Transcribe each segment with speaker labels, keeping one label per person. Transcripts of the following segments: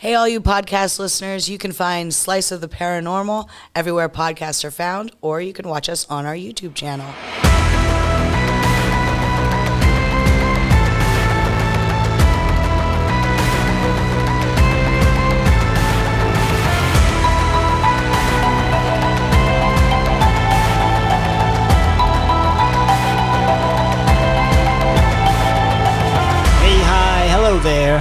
Speaker 1: Hey, all you podcast listeners, you can find Slice of the Paranormal everywhere podcasts are found, or you can watch us on our YouTube channel.
Speaker 2: Hello there.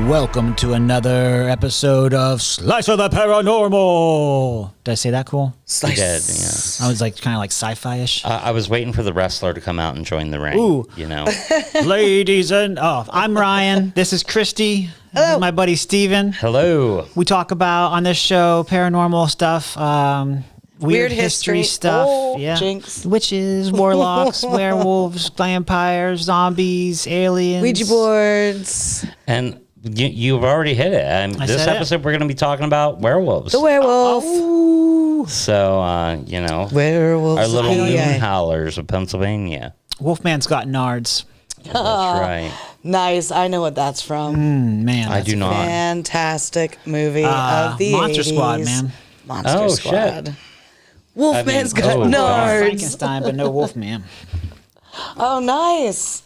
Speaker 2: Welcome to another episode of Slice of the Paranormal. Did I say that cool?
Speaker 1: Slice.
Speaker 3: You did, yeah.
Speaker 2: I was like kind of like sci-fi-ish.
Speaker 3: I was waiting for the wrestler to come out and join the ring.
Speaker 2: Ooh.
Speaker 3: You know.
Speaker 2: Ladies and... I'm Ryan. This is Christy. This is my buddy Steven.
Speaker 3: Hello.
Speaker 2: We talk about, on this show, paranormal stuff, weird history stuff.
Speaker 1: Oh,
Speaker 2: yeah.
Speaker 1: jinx.
Speaker 2: Witches, warlocks, werewolves, vampires, zombies, aliens.
Speaker 1: Ouija boards.
Speaker 3: And you've already hit it. This episode, we're going to be talking about werewolves.
Speaker 1: The werewolf.
Speaker 2: Ooh.
Speaker 3: So,
Speaker 1: Werewolves.
Speaker 3: our little moon
Speaker 1: Yeah.
Speaker 3: howlers of Pennsylvania.
Speaker 2: Wolfman's got nards.
Speaker 3: That's right.
Speaker 1: Nice. I know what that's from.
Speaker 2: Man,
Speaker 3: I do not.
Speaker 1: Fantastic movie of the
Speaker 2: Monster
Speaker 1: 80s.
Speaker 2: Squad, man.
Speaker 1: Monster
Speaker 3: Oh,
Speaker 1: Squad.
Speaker 3: shit.
Speaker 1: Wolfman's got
Speaker 3: oh,
Speaker 1: nards.
Speaker 2: Frankenstein, but no Wolfman.
Speaker 1: Oh, nice.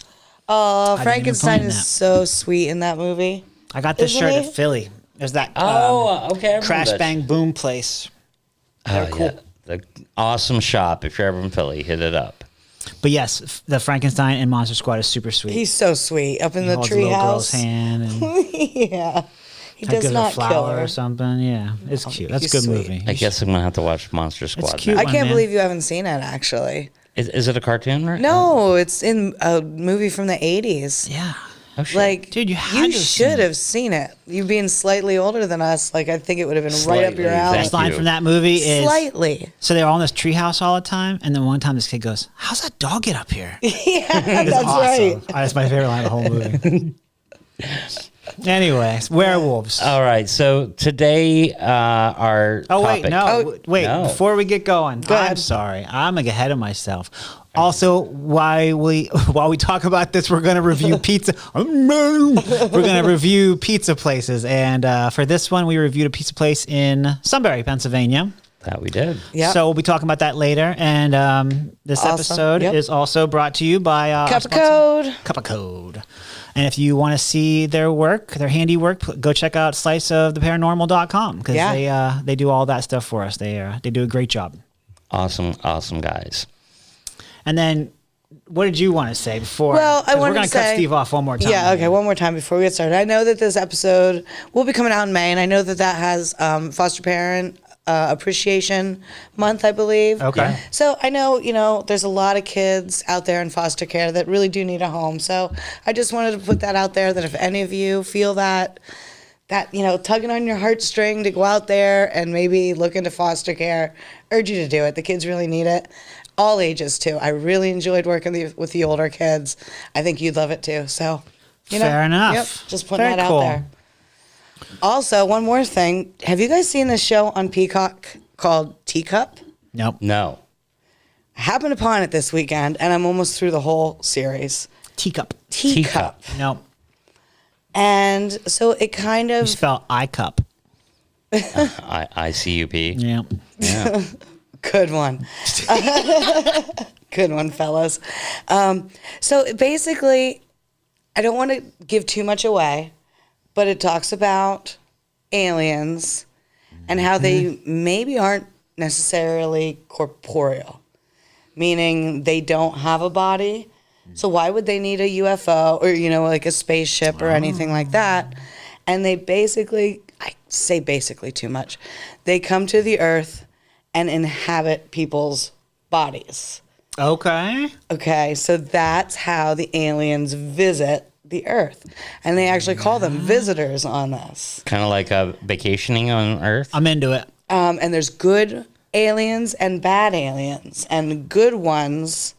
Speaker 1: Oh,
Speaker 2: even
Speaker 1: Frankenstein
Speaker 2: plan
Speaker 1: is
Speaker 2: that.
Speaker 1: so sweet in that movie.
Speaker 2: I got this
Speaker 1: Isn't
Speaker 2: shirt
Speaker 1: he?
Speaker 2: at Philly. There's that
Speaker 3: Okay. I remember
Speaker 2: Crash
Speaker 3: that.
Speaker 2: Bang Boom place. They're cool.
Speaker 3: Yeah. The awesome shop. If you're ever in Philly, hit it up.
Speaker 2: But yes, the Frankenstein and Monster Squad is super sweet.
Speaker 1: He's so sweet up in
Speaker 2: He
Speaker 1: the
Speaker 2: holds a little girl's
Speaker 1: treehouse.
Speaker 2: hand and
Speaker 1: Yeah. He does
Speaker 2: gives her a
Speaker 1: not kill
Speaker 2: flower
Speaker 1: her.
Speaker 2: or something. Yeah, it's cute. That's a
Speaker 1: he's
Speaker 2: good
Speaker 1: sweet.
Speaker 2: movie.
Speaker 3: I guess I'm going to have to watch Monster Squad
Speaker 2: cute.
Speaker 3: now.
Speaker 1: I
Speaker 2: one,
Speaker 1: can't
Speaker 2: man.
Speaker 1: believe you haven't seen it, actually.
Speaker 3: Is it a cartoon? Right?
Speaker 1: No, it's in a movie from the 80s.
Speaker 2: Yeah.
Speaker 3: Oh, shit.
Speaker 1: Like,
Speaker 2: Dude, you had to have seen
Speaker 1: should
Speaker 2: it.
Speaker 1: have seen it. You being slightly older than us, like, I think it would have been right up your
Speaker 3: Slightly,
Speaker 1: alley.
Speaker 3: thank
Speaker 2: Best line
Speaker 3: you.
Speaker 2: from that movie is
Speaker 1: Slightly.
Speaker 2: so they're all in this treehouse all the time, and then one time this kid goes, "How's that dog get up here?"
Speaker 1: Yeah,
Speaker 2: It's
Speaker 1: that's
Speaker 2: awesome.
Speaker 1: right.
Speaker 2: That's my favorite line of the whole movie. Anyways, werewolves.
Speaker 3: All right. So today, our
Speaker 2: Oh
Speaker 3: topic.
Speaker 2: wait, no, wait.
Speaker 3: No.
Speaker 2: Before we get going, I'm
Speaker 1: ahead.
Speaker 2: sorry. I'm like ahead of myself. Also, while we talk about this, we're going to review pizza. We're going to review pizza places, and for this one, we reviewed a pizza place in Sunbury, Pennsylvania.
Speaker 3: That we did.
Speaker 1: Yep.
Speaker 2: So we'll be talking about that later. And this
Speaker 1: Awesome.
Speaker 2: episode
Speaker 1: Yep.
Speaker 2: is also brought to you by our
Speaker 1: Cup of
Speaker 2: sponsor,
Speaker 1: Code.
Speaker 2: Cup of Code. And if you want to see their work, their handiwork, go check out sliceoftheparanormal.com because they do all that stuff for us. They do a great job.
Speaker 3: Awesome guys.
Speaker 2: And then, what did you want to say before?
Speaker 1: Well, I
Speaker 2: 'cause
Speaker 1: wanted
Speaker 2: we're going
Speaker 1: to
Speaker 2: to cut
Speaker 1: say-
Speaker 2: Steve off one more time.
Speaker 1: Yeah, okay, one more time before we get started. I know that this episode will be coming out in May, and I know that has foster parent appreciation month, I believe.
Speaker 2: Okay. Yeah.
Speaker 1: So I know, there's a lot of kids out there in foster care that really do need a home. So I just wanted to put that out there that if any of you feel that tugging on your heartstring to go out there and maybe look into foster care, urge you to do it. The kids really need it. All ages, too. I really enjoyed working with the older kids. I think you'd love it, too. So,
Speaker 2: Fair enough.
Speaker 1: Yep, just putting
Speaker 2: Very
Speaker 1: that
Speaker 2: cool.
Speaker 1: out there. Also, one more thing. Have you guys seen this show on Peacock called Teacup?
Speaker 2: Nope.
Speaker 3: No.
Speaker 1: I happened upon it this weekend, and I'm almost through the whole series.
Speaker 2: Teacup.
Speaker 1: Teacup.
Speaker 2: Nope.
Speaker 1: And so it kind
Speaker 2: You
Speaker 1: of...
Speaker 2: spell I-cup.
Speaker 3: ICUP.
Speaker 2: Yeah.
Speaker 3: Yeah.
Speaker 1: Good one. Good one, fellas. So basically, I don't want to give too much away, but it talks about aliens and how they maybe aren't necessarily corporeal, meaning they don't have a body. So why would they need a UFO or, like a spaceship or anything like that? And they basically, I say basically too much, they come to the earth and inhabit people's bodies.
Speaker 2: Okay.
Speaker 1: Okay, so that's how the aliens visit the earth. And they actually call them visitors on this.
Speaker 3: Kind of like vacationing on Earth.
Speaker 2: I'm into it.
Speaker 1: And there's good aliens and bad aliens. And good ones,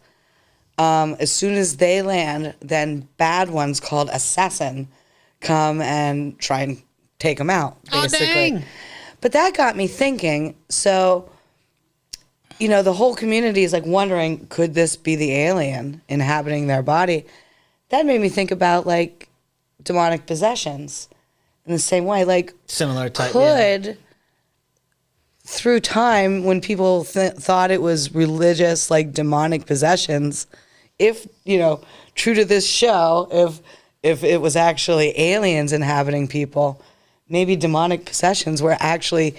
Speaker 1: as soon as they land, then bad ones called assassin come and try and take them out, basically.
Speaker 2: dang.
Speaker 1: But that got me thinking, so... the whole community is like wondering, could this be the alien inhabiting their body? That made me think about like demonic possessions. in the same way. Like,
Speaker 2: Similar type.
Speaker 1: could, through time, when people thought it was religious, like demonic possessions, if, true to this show, if it was actually aliens inhabiting people, maybe demonic possessions were actually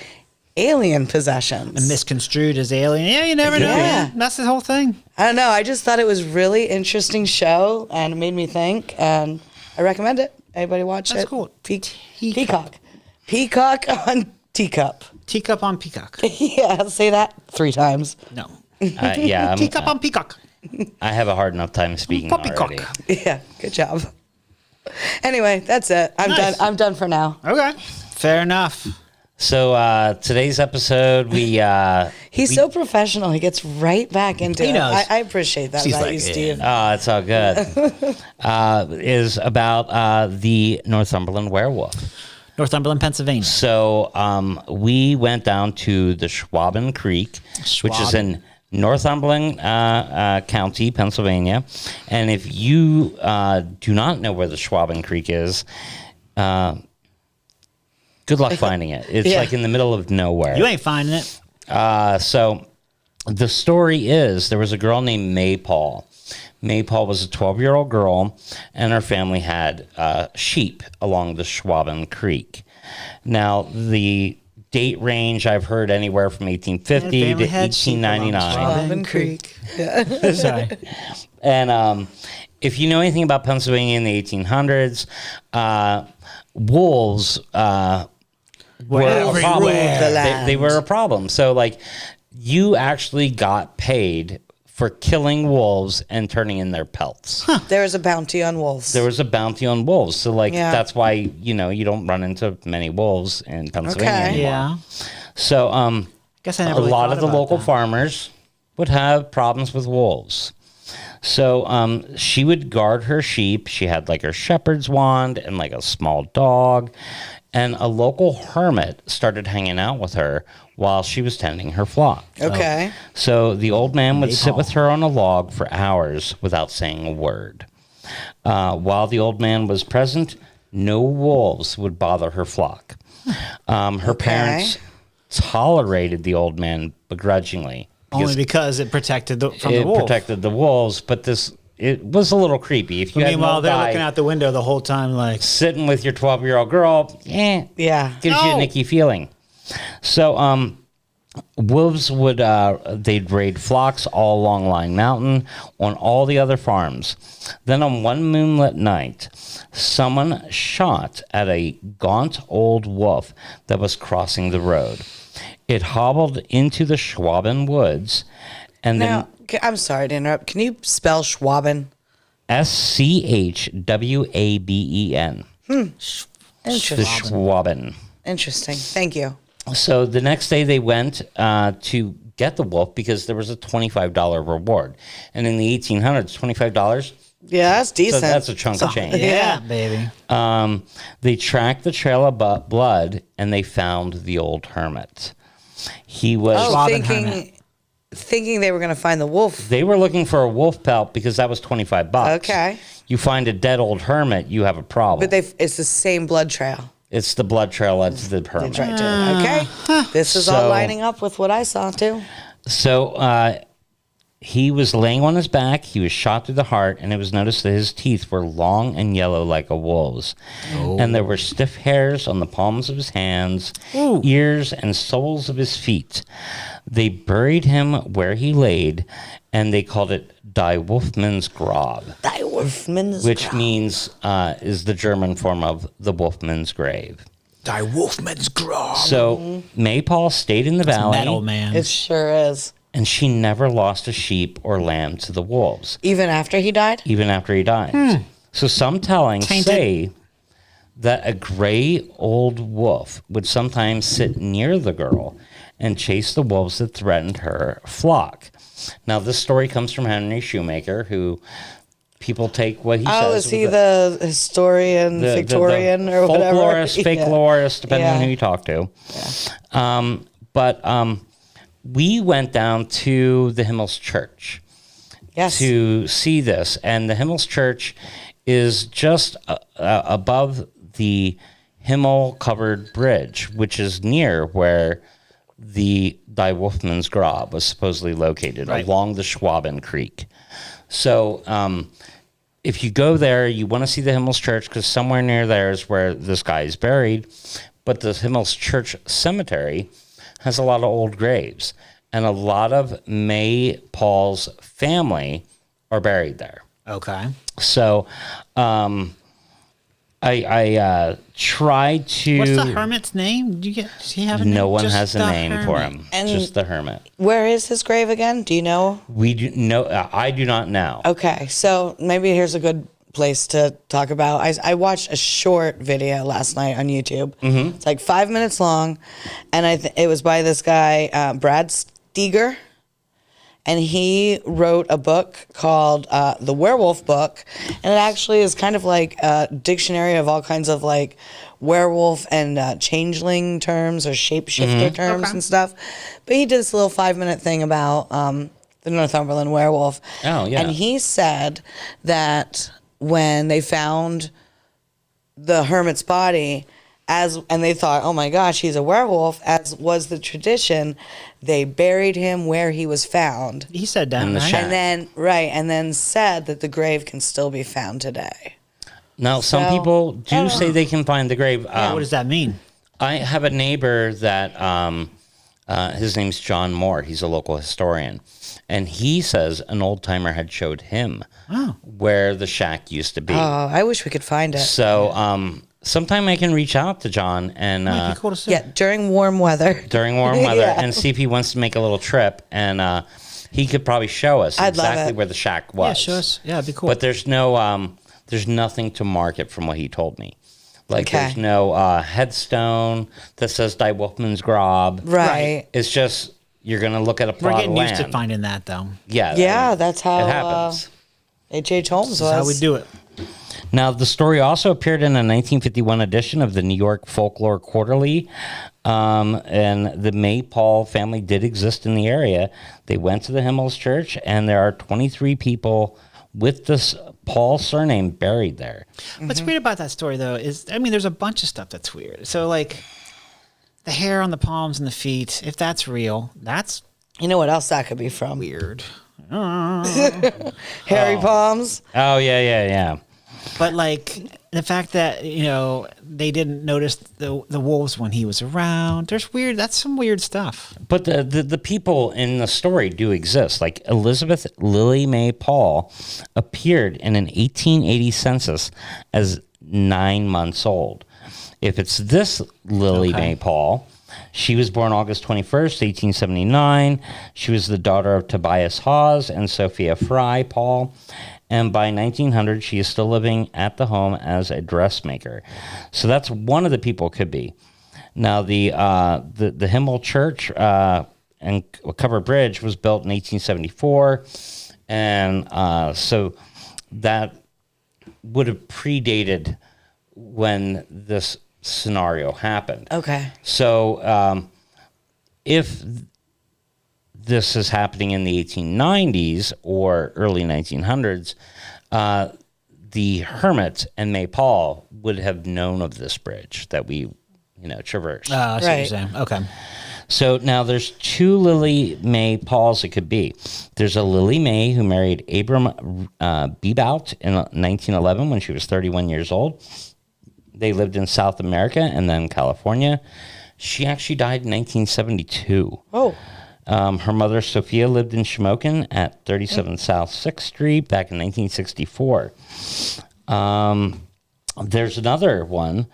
Speaker 1: alien possessions.
Speaker 2: And misconstrued as alien. Yeah, you never know.
Speaker 1: Yeah.
Speaker 2: That's the whole thing.
Speaker 1: I don't know. I just thought it was really interesting show, and it made me think, and I recommend it. Everybody watch it.
Speaker 2: That's cool.
Speaker 1: Peacock. Peacock on Teacup.
Speaker 2: Teacup on Peacock.
Speaker 1: Yeah, I'll say that 3 times.
Speaker 2: No.
Speaker 3: Yeah.
Speaker 2: Teacup on Peacock.
Speaker 3: I have a hard enough time speaking already.
Speaker 1: Yeah, good job. Anyway, that's it. I'm done. I'm done for now.
Speaker 2: Okay. Fair enough.
Speaker 3: So today's episode,
Speaker 1: He's so professional. He gets right back into it.
Speaker 2: He knows.
Speaker 1: I appreciate that about you, Steve.
Speaker 3: Oh, it's all good. Is about the Northumberland Werewolf.
Speaker 2: Northumberland, Pennsylvania.
Speaker 3: So we went down to the Schwaben Creek, which is in Northumberland County, Pennsylvania. And if you do not know where the Schwaben Creek is, good luck finding it. It's like in the middle of nowhere.
Speaker 2: You ain't finding it.
Speaker 3: So the story is there was a girl named Maypaul. Maypaul was a 12-year-old girl, and her family had sheep along the Schwaben Creek. Now, the date range I've heard anywhere from 1850 to 1899.
Speaker 1: Schwaben Creek. Yeah.
Speaker 2: Sorry.
Speaker 3: And if you know anything about Pennsylvania in the 1800s, wolves were a problem. They were a problem. So, like, you actually got paid for killing wolves and turning in their pelts.
Speaker 1: Huh. There was a bounty on wolves.
Speaker 3: There was a bounty on wolves. So, like, that's why, you don't run into many wolves in Pennsylvania anymore.
Speaker 2: Yeah.
Speaker 3: So,
Speaker 2: Guess I never
Speaker 3: a
Speaker 2: really
Speaker 3: lot
Speaker 2: thought
Speaker 3: of the
Speaker 2: about
Speaker 3: local
Speaker 2: that.
Speaker 3: farmers would have problems with wolves. So she would guard her sheep. She had like her shepherd's wand and like a small dog. And a local hermit started hanging out with her while she was tending her flock.
Speaker 1: Okay.
Speaker 3: So the old man would sit with her on a log for hours without saying a word. While the old man was present, no wolves would bother her flock. Her parents tolerated the old man begrudgingly.
Speaker 2: Only because it protected from the
Speaker 3: It
Speaker 2: wolf.
Speaker 3: protected the wolves, but it was a little creepy. If you had
Speaker 2: Meanwhile,
Speaker 3: an
Speaker 2: they're
Speaker 3: guy
Speaker 2: looking out the window the whole time like...
Speaker 3: sitting with your 12-year-old girl, gives you an icky feeling. So wolves would, they'd raid flocks all along Line Mountain on all the other farms. Then on one moonlit night, someone shot at a gaunt old wolf that was crossing the road. It hobbled into the Schwaben woods, and
Speaker 1: Now, I'm sorry to interrupt. Can you spell Schwaben?
Speaker 3: Schwaben. The
Speaker 1: Interesting.
Speaker 3: Schwaben.
Speaker 1: Interesting. Thank you.
Speaker 3: So the next day they went to get the wolf because there was a $25 reward. And in the 1800s, $25,
Speaker 1: Yeah, that's decent.
Speaker 3: so that's a chunk of change.
Speaker 2: Yeah, baby.
Speaker 3: They tracked the trail of blood, and they found the old hermit. He was...
Speaker 1: thinking they were going to find the wolf.
Speaker 3: They were looking for a wolf pelt because that was $25.
Speaker 1: Okay.
Speaker 3: You find a dead old hermit, you have a problem.
Speaker 1: But it's the same blood trail.
Speaker 3: It's the blood trail that's the hermit.
Speaker 1: Right, okay. This is all lining up with what I saw, too.
Speaker 3: So he was laying on his back. He was shot through the heart, and it was noticed that his teeth were long and yellow like a wolf's. Oh. And there were stiff hairs on the palms of his hands, ears, and soles of his feet. They buried him where he laid, and they called it Die Wolfman's Grob.
Speaker 1: Die Wolfman's
Speaker 3: Which
Speaker 1: Grob.
Speaker 3: means is the German form of the Wolfman's grave.
Speaker 2: Die Wolfman's Grob.
Speaker 3: So Maypaul stayed in the valley.
Speaker 2: Metal, man.
Speaker 1: It sure is.
Speaker 3: And she never lost a sheep or lamb to the wolves.
Speaker 1: Even after he died?
Speaker 3: Even after he died. So some tellings say that a gray old wolf would sometimes sit near the girl and chase the wolves that threatened her flock. Now, this story comes from Henry Shoemaker, who people take what he says.
Speaker 1: Oh, is he the historian, Victorian, or whatever?
Speaker 3: Folklorist, fake-lorist, depending on who you talk to.
Speaker 1: Yeah.
Speaker 3: But we went down to the Himmel Church to see this. And the Himmel Church is just above the Himmel covered bridge, which is near where the Die Wolfman's Grob was supposedly located, along the Schwaben Creek. So if you go there, you want to see the Himmel's Church, because somewhere near there is where this guy is buried. But the Himmel's Church cemetery has a lot of old graves, and a lot of May Paul's family are buried there.
Speaker 2: Okay.
Speaker 3: So I tried to...
Speaker 2: What's the hermit's name? Does he have a name?
Speaker 3: No one
Speaker 2: Just
Speaker 3: has a
Speaker 2: the
Speaker 3: name for
Speaker 2: hermit.
Speaker 3: him.
Speaker 1: And
Speaker 3: just the hermit.
Speaker 1: Where is his grave again? Do you know?
Speaker 3: We do know. I do not know.
Speaker 1: Okay, so maybe here's a good place to talk about. I watched a short video last night on YouTube. Mm-hmm. It's like 5 minutes long, and it was by this guy, Brad Steger. And he wrote a book called The Werewolf Book. And it actually is kind of like a dictionary of all kinds of like werewolf and changeling terms or shapeshifter terms and stuff. But he did this little 5-minute thing about the Northumberland werewolf.
Speaker 3: Oh, yeah.
Speaker 1: And he said that when they found the hermit's body, and they thought, oh my gosh, he's a werewolf, as was the tradition, they buried him where he was found.
Speaker 2: He said that,
Speaker 3: In the
Speaker 2: right?
Speaker 3: shack.
Speaker 1: And then said that the grave can still be found today.
Speaker 3: Now, some people do say they can find the grave.
Speaker 2: What does that mean?
Speaker 3: I have a neighbor that his name's John Moore. He's a local historian. And he says an old timer had showed him where the shack used to be.
Speaker 1: Oh, I wish we could find it.
Speaker 3: So sometime I can reach out to John and
Speaker 2: Might be cool to see.
Speaker 1: Yeah, during warm weather.
Speaker 3: during warm weather
Speaker 1: Yeah.
Speaker 3: and see if he wants to make a little trip. And he could probably show us
Speaker 1: I'd love
Speaker 3: exactly
Speaker 1: it.
Speaker 3: where the shack was.
Speaker 2: Yeah, show us. Yeah, it'd be cool.
Speaker 3: But there's nothing to mark it from what he told me. Like
Speaker 1: Okay.
Speaker 3: there's no headstone that says Die Wolfman's Grob.
Speaker 1: Right.
Speaker 3: It's just you're gonna look at a
Speaker 2: We're
Speaker 3: plot
Speaker 2: getting
Speaker 3: of
Speaker 2: used to
Speaker 3: land.
Speaker 2: finding that, though.
Speaker 3: Yeah.
Speaker 1: Yeah, that's how
Speaker 3: it happens.
Speaker 1: H.H. Holmes was.
Speaker 2: That's how we do it.
Speaker 3: Now, the story also appeared in a 1951 edition of the New York Folklore Quarterly, and the May Paul family did exist in the area. They went to the Himmel's Church, and there are 23 people with this Paul surname buried there.
Speaker 2: What's weird about that story, though, is, I mean, there's a bunch of stuff that's weird. So, like, the hair on the palms and the feet, if that's real, that's
Speaker 1: You know what else that could be from?
Speaker 2: weird.
Speaker 1: Hairy palms.
Speaker 3: Oh, yeah.
Speaker 2: But, like, the fact that, you know, they didn't notice the wolves when he was around, that's some weird stuff.
Speaker 3: But the people in the story do exist. Like Elizabeth Lily May Paul appeared in an 1880 census as 9 months old. If it's this Lily May Paul, she was born August 21st, 1879. She was the daughter of Tobias Hawes and Sophia Fry Paul. And by 1900, she is still living at the home as a dressmaker. So that's one of the people could be. Now, the Himmel Church and Covered Bridge was built in 1874. And so that would have predated when this scenario happened.
Speaker 1: Okay.
Speaker 3: So if this is happening in the 1890s or early 1900s, the Hermit and May Paul would have known of this bridge that we, traverse.
Speaker 2: I see what you're
Speaker 1: Right.
Speaker 2: saying. Okay.
Speaker 3: So now there's two Lily May Pauls it could be. There's a Lily May who married Abram Bebout in 1911 when she was 31 years old. They lived in South America and then California. She actually died in 1972.
Speaker 1: Oh.
Speaker 3: Her mother, Sophia, lived in Shamokin at 37 South 6th Street back in 1964. There's another one,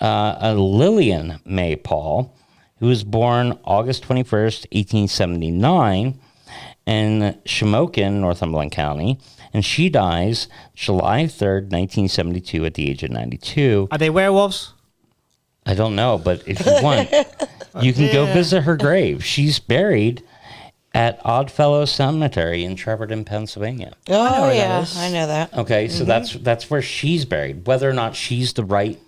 Speaker 3: a Lillian May Paul, who was born August 21st, 1879 in Shamokin, Northumberland County, and she dies July 3rd, 1972 at the age of 92.
Speaker 2: Are they werewolves?
Speaker 3: I don't know, but if you want, you can go visit her grave. She's buried at Oddfellow Cemetery in Trevorton, Pennsylvania.
Speaker 1: Oh,
Speaker 2: where that
Speaker 1: yeah.
Speaker 2: is.
Speaker 1: I know that.
Speaker 3: Okay, so that's where she's buried. Whether or not she's the right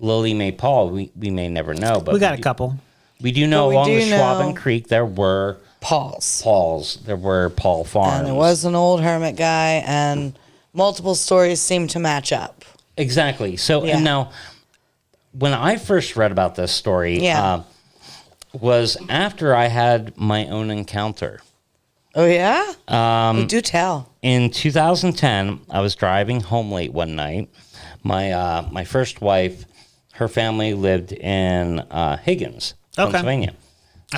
Speaker 3: Lily May Paul, we may never know. But
Speaker 2: We got a couple.
Speaker 3: We do know
Speaker 1: But we
Speaker 3: along
Speaker 1: do
Speaker 3: the Schwaben
Speaker 1: know-
Speaker 3: Creek there were
Speaker 1: Pauls.
Speaker 3: Pauls. There were Paul farms.
Speaker 1: And it was an old hermit guy, and multiple stories seem to match up.
Speaker 3: Exactly. So
Speaker 1: Yeah.
Speaker 3: and now when I first read about this story, was after I had my own encounter.
Speaker 1: Oh, yeah? Do tell.
Speaker 3: In 2010, I was driving home late one night. My first wife, her family lived in Higgins, Pennsylvania.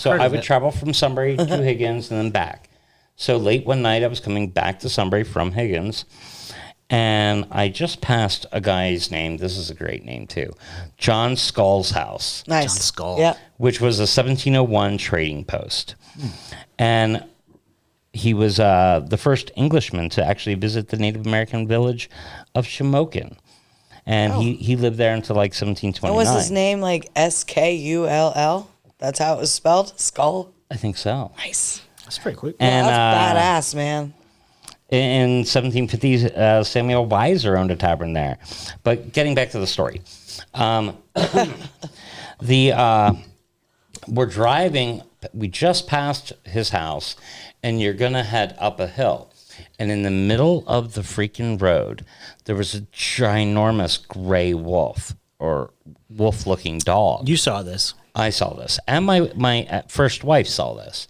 Speaker 3: So I would travel from Sunbury to Higgins and then back. So late one night, I was coming back to Sunbury from Higgins, and I just passed a guy's name. This is a great name, too. John Skull's house.
Speaker 1: Nice.
Speaker 2: John Skull.
Speaker 1: Yep.
Speaker 3: Which was a 1701 trading post. And he was the first Englishman to actually visit the Native American village of Shamokin. And he lived there until like 1729.
Speaker 1: And was his name like Skull? That's how it was spelled? Skull?
Speaker 3: I think so.
Speaker 1: Nice.
Speaker 2: That's pretty cool.
Speaker 3: And
Speaker 1: that's badass, man.
Speaker 3: In 1750s, Samuel Weiser owned a tavern there. But getting back to the story. We're driving, we just passed his house, and you're going to head up a hill. And in the middle of the freaking road, there was a ginormous gray wolf, or wolf-looking dog.
Speaker 2: You saw this.
Speaker 3: I saw this. And my first wife saw this.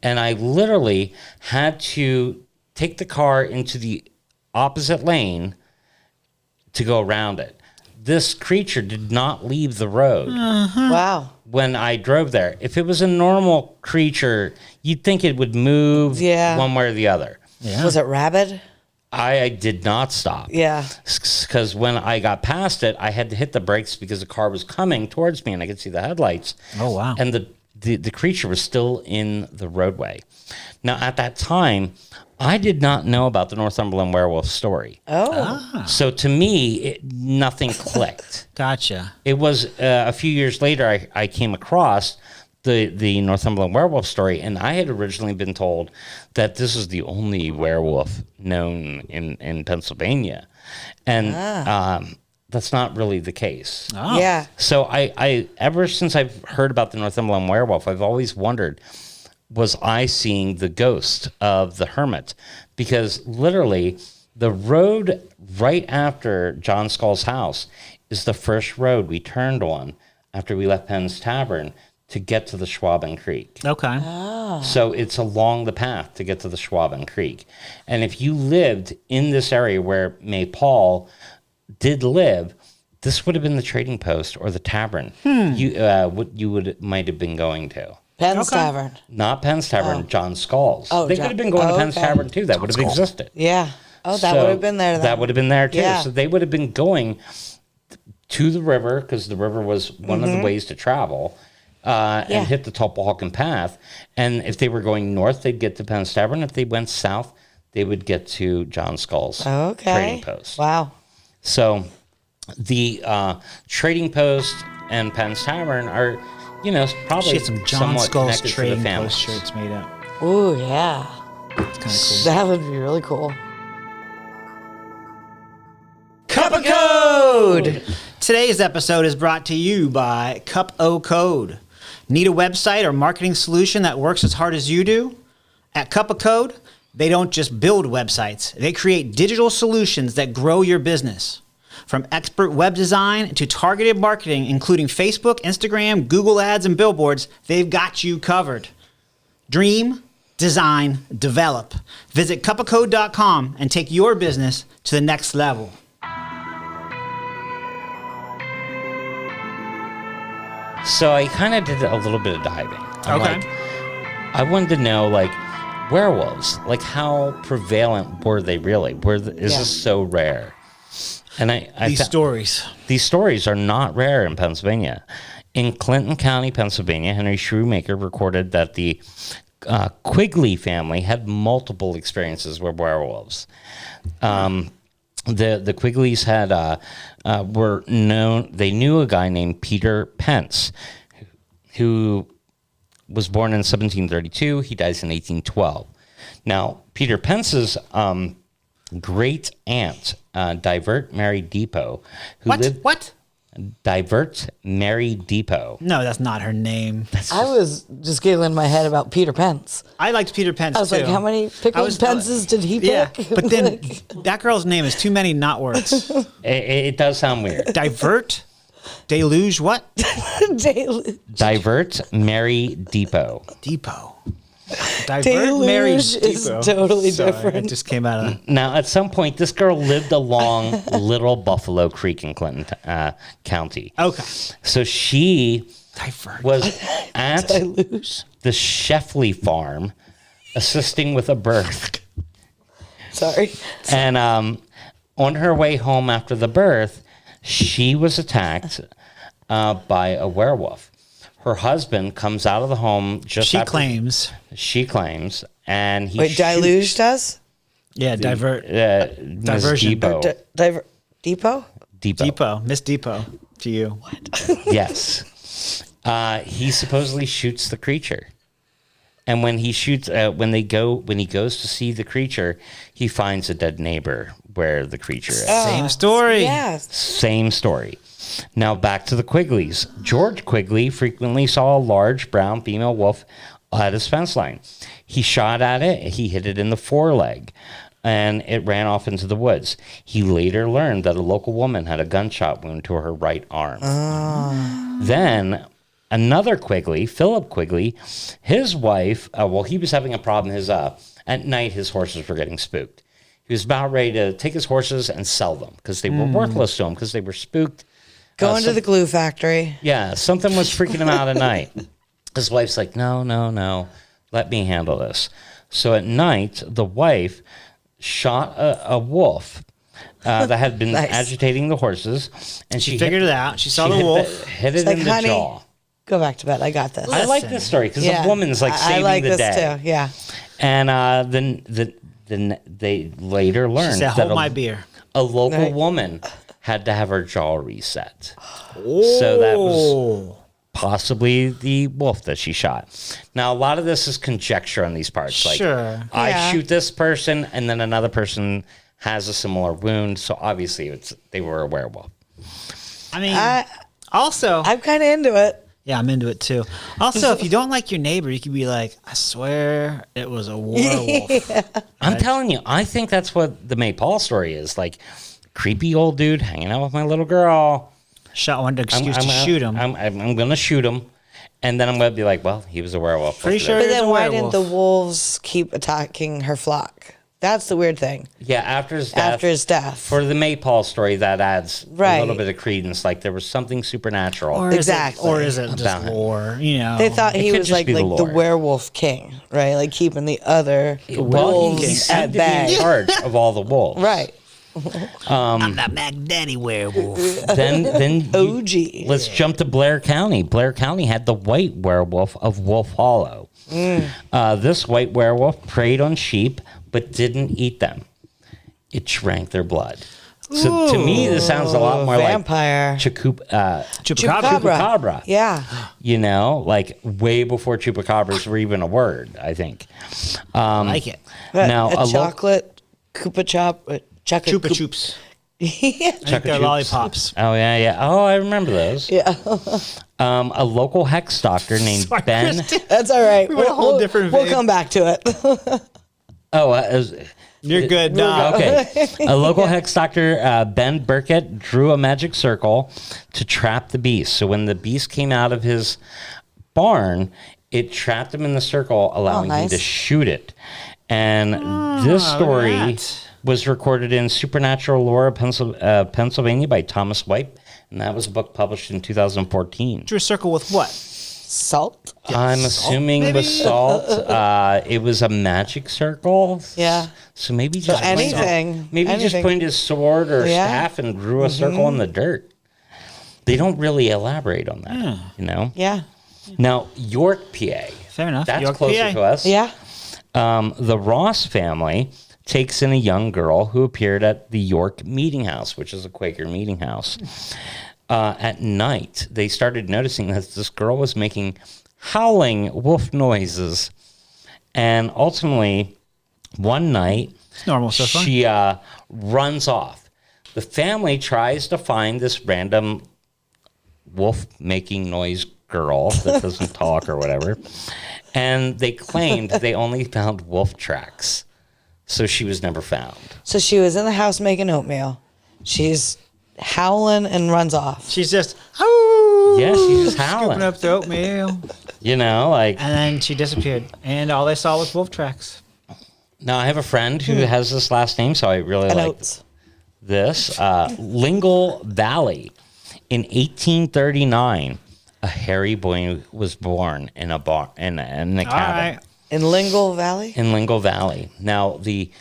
Speaker 3: And I literally had to take the car into the opposite lane to go around it. This creature did not leave the road.
Speaker 1: Wow.
Speaker 3: When I drove there. If it was a normal creature, you'd think it would move one way or the other.
Speaker 2: Yeah.
Speaker 1: Was it rabid?
Speaker 3: I did not stop.
Speaker 1: Yeah.
Speaker 3: Because when I got past it, I had to hit the brakes because the car was coming towards me and I could see the headlights.
Speaker 2: Oh, wow.
Speaker 3: And the creature was still in the roadway. Now, at that time, I did not know about the Northumberland Werewolf story.
Speaker 1: Oh.
Speaker 3: So to me, nothing clicked.
Speaker 2: Gotcha.
Speaker 3: It was a few years later I came across the Northumberland Werewolf story, and I had originally been told that this is the only werewolf known in Pennsylvania. And that's not really the case.
Speaker 2: Oh.
Speaker 1: Yeah.
Speaker 3: So I ever since I've heard about the Northumberland Werewolf, I've always wondered, was I seeing the ghost of the hermit? Because literally the road right after John Skull's house is the first road we turned on after we left Penn's Tavern to get to the Schwaben Creek.
Speaker 2: Okay.
Speaker 3: So it's along the path to get to the Schwaben Creek. And if you lived in this area where May Paul did live, this would have been the trading post or the tavern you might have been going to.
Speaker 1: Penn's Tavern.
Speaker 3: Not Penn's Tavern, John Skull's.
Speaker 1: Oh,
Speaker 3: they could have been going to Penn's Tavern too. That would have existed.
Speaker 1: Yeah. Oh, that would have been there then.
Speaker 3: That would have been there too.
Speaker 1: Yeah.
Speaker 3: So they would have been going to the river because the river was one of the ways to travel. And hit the Tulpahawken Path. And if they were going north, they'd get to Penn's Tavern. If they went south, they would get to John Skull's trading post.
Speaker 1: Wow.
Speaker 3: So the trading post and Penn's Tavern are, probably
Speaker 2: She had some John Skull's
Speaker 3: connected to the
Speaker 2: trading
Speaker 3: family.
Speaker 2: post shirts made up.
Speaker 1: Ooh, yeah.
Speaker 2: It's kind of cool.
Speaker 1: That would be really cool.
Speaker 2: Cup of Code! Today's episode is brought to you by Cup O Code. Need a website or marketing solution that works as hard as you do? At Cup of Code, they don't just build websites. They create digital solutions that grow your business. From expert web design to targeted marketing, including Facebook, Instagram, Google Ads, and billboards, they've got you covered. Dream, design, develop. Visit cupofcode.com and take your business to the next level.
Speaker 3: So I kind of did a little bit of diving. I wanted to know, werewolves, how prevalent were they really? Is this so rare? And
Speaker 2: These
Speaker 3: stories are not rare in Pennsylvania. In Clinton County, Pennsylvania, Henry Shoemaker recorded that the Quigley family had multiple experiences with werewolves. The Quigleys were known. They knew a guy named Peter Pence, who was born in 1732. He dies in 1812. Now, Peter Pence's great aunt, Divert Mary Depot,
Speaker 2: What?
Speaker 3: Divert Mary Depot.
Speaker 2: No, that's not her name.
Speaker 1: I was just giggling in my head about Peter Pence.
Speaker 2: I liked Peter Pence,
Speaker 1: I was
Speaker 2: too.
Speaker 1: like, how many pickled Pences did he pick?
Speaker 2: Yeah, but then that girl's name is too many not words.
Speaker 3: It does sound weird.
Speaker 2: Divert? Deluge what?
Speaker 3: Divert, Mary Depot.
Speaker 2: Depot. Divert,
Speaker 1: Deluge
Speaker 2: Mary
Speaker 1: is
Speaker 2: Depot.
Speaker 1: totally
Speaker 2: Sorry,
Speaker 1: different.
Speaker 2: It just came out of...
Speaker 3: Now, at some point, this girl lived along Little Buffalo Creek in Clinton County.
Speaker 2: Okay.
Speaker 3: So she
Speaker 2: Divert.
Speaker 3: was at
Speaker 1: Deluge.
Speaker 3: the Sheffley farm assisting with a birth.
Speaker 1: Sorry.
Speaker 3: And on her way home after the birth, she was attacked by a werewolf. Her husband comes out of the home just
Speaker 2: She
Speaker 3: after... She claims. And he
Speaker 1: Wait, Deluge does?
Speaker 2: Yeah, divert.
Speaker 3: Ms.
Speaker 2: Diversion.
Speaker 3: Depot.
Speaker 1: Depot?
Speaker 3: Depot.
Speaker 2: Miss Depot to you.
Speaker 3: Yes. He supposedly shoots the creature. And when he shoots, when he goes to see the creature, he finds a dead neighbor where the creature is.
Speaker 2: Same story.
Speaker 1: Yes.
Speaker 3: Same story. Now back to the Quigleys. George Quigley frequently saw a large brown female wolf at his fence line. He shot at it. He hit it in the foreleg, and it ran off into the woods. He later learned that a local woman had a gunshot wound to her right arm. Then another Quigley, Philip Quigley, his wife, he was having a problem. At night, his horses were getting spooked. He was about ready to take his horses and sell them because they were worthless to him because they were spooked.
Speaker 1: Going to the glue factory.
Speaker 3: Yeah, something was freaking him out at night. His wife's like, no, let me handle this. So at night, the wife shot a wolf that had been agitating the horses. And
Speaker 2: She figured it out. She saw the wolf.
Speaker 3: Hit it
Speaker 1: Like,
Speaker 3: in the
Speaker 1: honey,
Speaker 3: jaw.
Speaker 1: go back to bed. I got this.
Speaker 3: I like this story because the woman's like saving
Speaker 1: I like
Speaker 3: the
Speaker 1: this
Speaker 3: day.
Speaker 1: too. Yeah.
Speaker 3: And then they later learned
Speaker 2: She said,
Speaker 3: that
Speaker 2: hold my beer.
Speaker 3: a local
Speaker 1: Right.
Speaker 3: woman had to have her jaw reset. So that was possibly the wolf that she shot. Now, a lot of this is conjecture on these parts. Like,
Speaker 2: Sure.
Speaker 3: I
Speaker 1: Yeah.
Speaker 3: shoot this person, and then another person has a similar wound. So obviously, they were a werewolf.
Speaker 2: I mean, also...
Speaker 1: I'm kind of into it.
Speaker 2: Yeah, I'm into it too. Also, if you don't like your neighbor, you could be like, I swear it was a werewolf.
Speaker 3: I'm telling you, I think that's what the May Paul story is. Like, creepy old dude hanging out with my little girl.
Speaker 2: Shot one excuse to shoot him.
Speaker 3: I'm going to shoot him. And then I'm going to be like, well, he was a werewolf.
Speaker 2: Pretty sure
Speaker 1: But
Speaker 2: he was
Speaker 1: then
Speaker 2: a
Speaker 1: why
Speaker 2: werewolf.
Speaker 1: didn't the wolves keep attacking her flock? That's the weird thing.
Speaker 3: Yeah, after his death.
Speaker 1: After his death.
Speaker 3: For the Maypole story, that adds
Speaker 1: Right.
Speaker 3: a little bit of credence. Like there was something supernatural.
Speaker 2: Or
Speaker 1: Exactly.
Speaker 2: Is it just
Speaker 3: About him.
Speaker 2: lore? You know,
Speaker 1: They thought he
Speaker 3: could
Speaker 1: was
Speaker 3: just
Speaker 1: like
Speaker 3: be the
Speaker 1: the
Speaker 3: lore.
Speaker 1: werewolf king, right? Like keeping the other
Speaker 3: Well, he
Speaker 1: wolves
Speaker 3: seemed
Speaker 1: at
Speaker 3: to be
Speaker 1: bay.
Speaker 3: in charge of all the wolves.
Speaker 1: Right.
Speaker 2: I'm the Mac Daddy werewolf.
Speaker 3: Then
Speaker 1: OG.
Speaker 3: let's jump to Blair County. Blair County had the white werewolf of Wolf Hollow. This white werewolf preyed on sheep but didn't eat them. It drank their blood. So to me, this sounds a lot more
Speaker 1: vampire.
Speaker 3: like
Speaker 1: Chupacabra. Yeah.
Speaker 3: You know, like way before chupacabras were even a word, I think.
Speaker 2: I like it.
Speaker 3: Now,
Speaker 1: a chocolate Koopa Chop.
Speaker 2: Chupa Chups.
Speaker 1: Yeah.
Speaker 2: I think they're lollipops.
Speaker 3: Oh, yeah. Oh, I remember those.
Speaker 1: Yeah.
Speaker 3: A local hex doctor named
Speaker 2: Sorry,
Speaker 3: Ben.
Speaker 2: Kristen.
Speaker 1: That's all right.
Speaker 2: went a whole different
Speaker 1: We'll
Speaker 2: vein.
Speaker 1: come back to it.
Speaker 2: You're good. Nah.
Speaker 3: Okay. A local hex doctor, Ben Burkett, drew a magic circle to trap the beast. So when the beast came out of his barn, it trapped him in the circle, allowing him
Speaker 1: nice.
Speaker 3: to shoot it. And this story
Speaker 2: that.
Speaker 3: was recorded in Supernatural Lore, Pennsylvania by Thomas White. And that was a book published in 2014.
Speaker 2: Drew a circle with what?
Speaker 1: Salt.
Speaker 3: I'm assuming with salt. It was a magic circle.
Speaker 1: Yeah.
Speaker 3: So maybe just
Speaker 1: anything.
Speaker 3: Maybe he just
Speaker 1: Anything.
Speaker 3: pointed his sword or
Speaker 1: Yeah.
Speaker 3: staff and drew a circle in the dirt. They don't really elaborate on that, you know.
Speaker 1: Yeah.
Speaker 3: Now York, PA.
Speaker 2: Fair enough.
Speaker 3: That's
Speaker 2: York,
Speaker 3: closer
Speaker 2: PA.
Speaker 3: to us.
Speaker 1: Yeah.
Speaker 3: The Ross family takes in a young girl who appeared at the York Meeting House, which is a Quaker meeting house. At night, they started noticing that this girl was making howling wolf noises. And ultimately, one night,
Speaker 2: It's normal so far.
Speaker 3: she runs off. The family tries to find this random wolf-making noise girl that doesn't talk or whatever. And they claimed they only found wolf tracks. So she was never found.
Speaker 1: So she was in the house making oatmeal. She's howling and runs off.
Speaker 2: She's just, oh,
Speaker 3: Yeah, she's just howling.
Speaker 2: scooping up the oatmeal.
Speaker 3: You know, like.
Speaker 2: And then she disappeared. And all they saw was wolf tracks.
Speaker 3: Now, I have a friend who has this last name, so I really
Speaker 1: And
Speaker 3: like
Speaker 1: oats.
Speaker 3: this. Lingle Valley. In 1839, a hairy boy was born in a barn, in a cabin.
Speaker 2: right.
Speaker 1: In Lingle Valley?
Speaker 3: In Lingle Valley. Now, he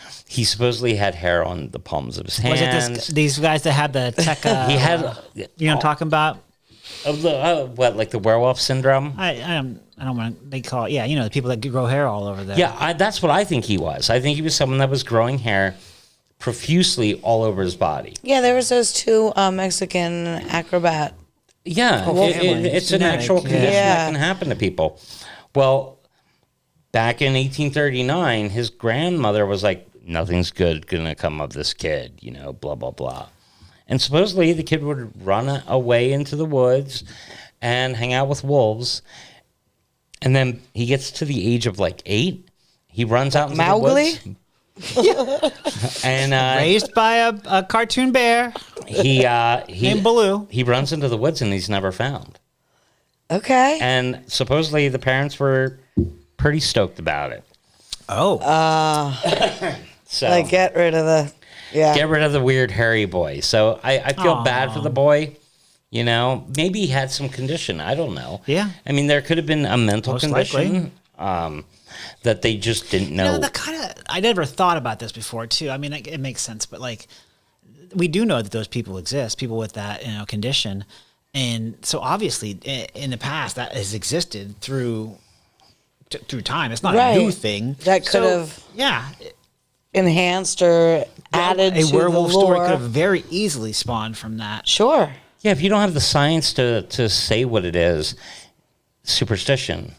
Speaker 3: supposedly had hair on the palms of his
Speaker 2: Was
Speaker 3: hands.
Speaker 2: it these guys that had the tech?
Speaker 3: He had,
Speaker 2: you know what I'm talking about?
Speaker 3: what, like the werewolf syndrome?
Speaker 2: I don't want. They call it. Yeah, you know, the people that grow hair all over there.
Speaker 3: Yeah, that's what I think he was. I think he was someone that was growing hair profusely all over his body.
Speaker 1: Yeah, there was those two Mexican acrobat.
Speaker 3: Yeah, it's an
Speaker 2: genetic,
Speaker 3: actual condition
Speaker 1: yeah.
Speaker 3: that can happen to people. Well, back in 1839, his grandmother was like, nothing's good going to come of this kid, you know, blah, blah, blah. And supposedly the kid would run away into the woods and hang out with wolves. And then he gets to the age of like 8. He runs out into
Speaker 1: Mowgli?
Speaker 3: the woods. And
Speaker 2: Raised by a cartoon bear
Speaker 3: he
Speaker 2: named Baloo.
Speaker 3: he runs into the woods and he's never found.
Speaker 1: Okay.
Speaker 3: And supposedly the parents were pretty stoked about it.
Speaker 2: Oh.
Speaker 3: So
Speaker 1: Like, get rid of the... Yeah.
Speaker 3: get rid of the weird hairy boy. So I feel bad for the boy. You know, maybe he had some condition. I don't know.
Speaker 2: Yeah.
Speaker 3: I mean, there could have been a mental
Speaker 2: Most
Speaker 3: condition that they just didn't know.
Speaker 2: You know, that kind of. I never thought about this before, too. I mean, it makes sense, but like, we do know that those people exist, people with that condition, and so obviously in the past that has existed through time. It's not a new thing.
Speaker 1: That could have enhanced or added
Speaker 2: a
Speaker 1: to
Speaker 2: werewolf
Speaker 1: the lore.
Speaker 2: story could have very easily spawned from that.
Speaker 1: Sure.
Speaker 3: Yeah, if you don't have the science to say what it is, superstition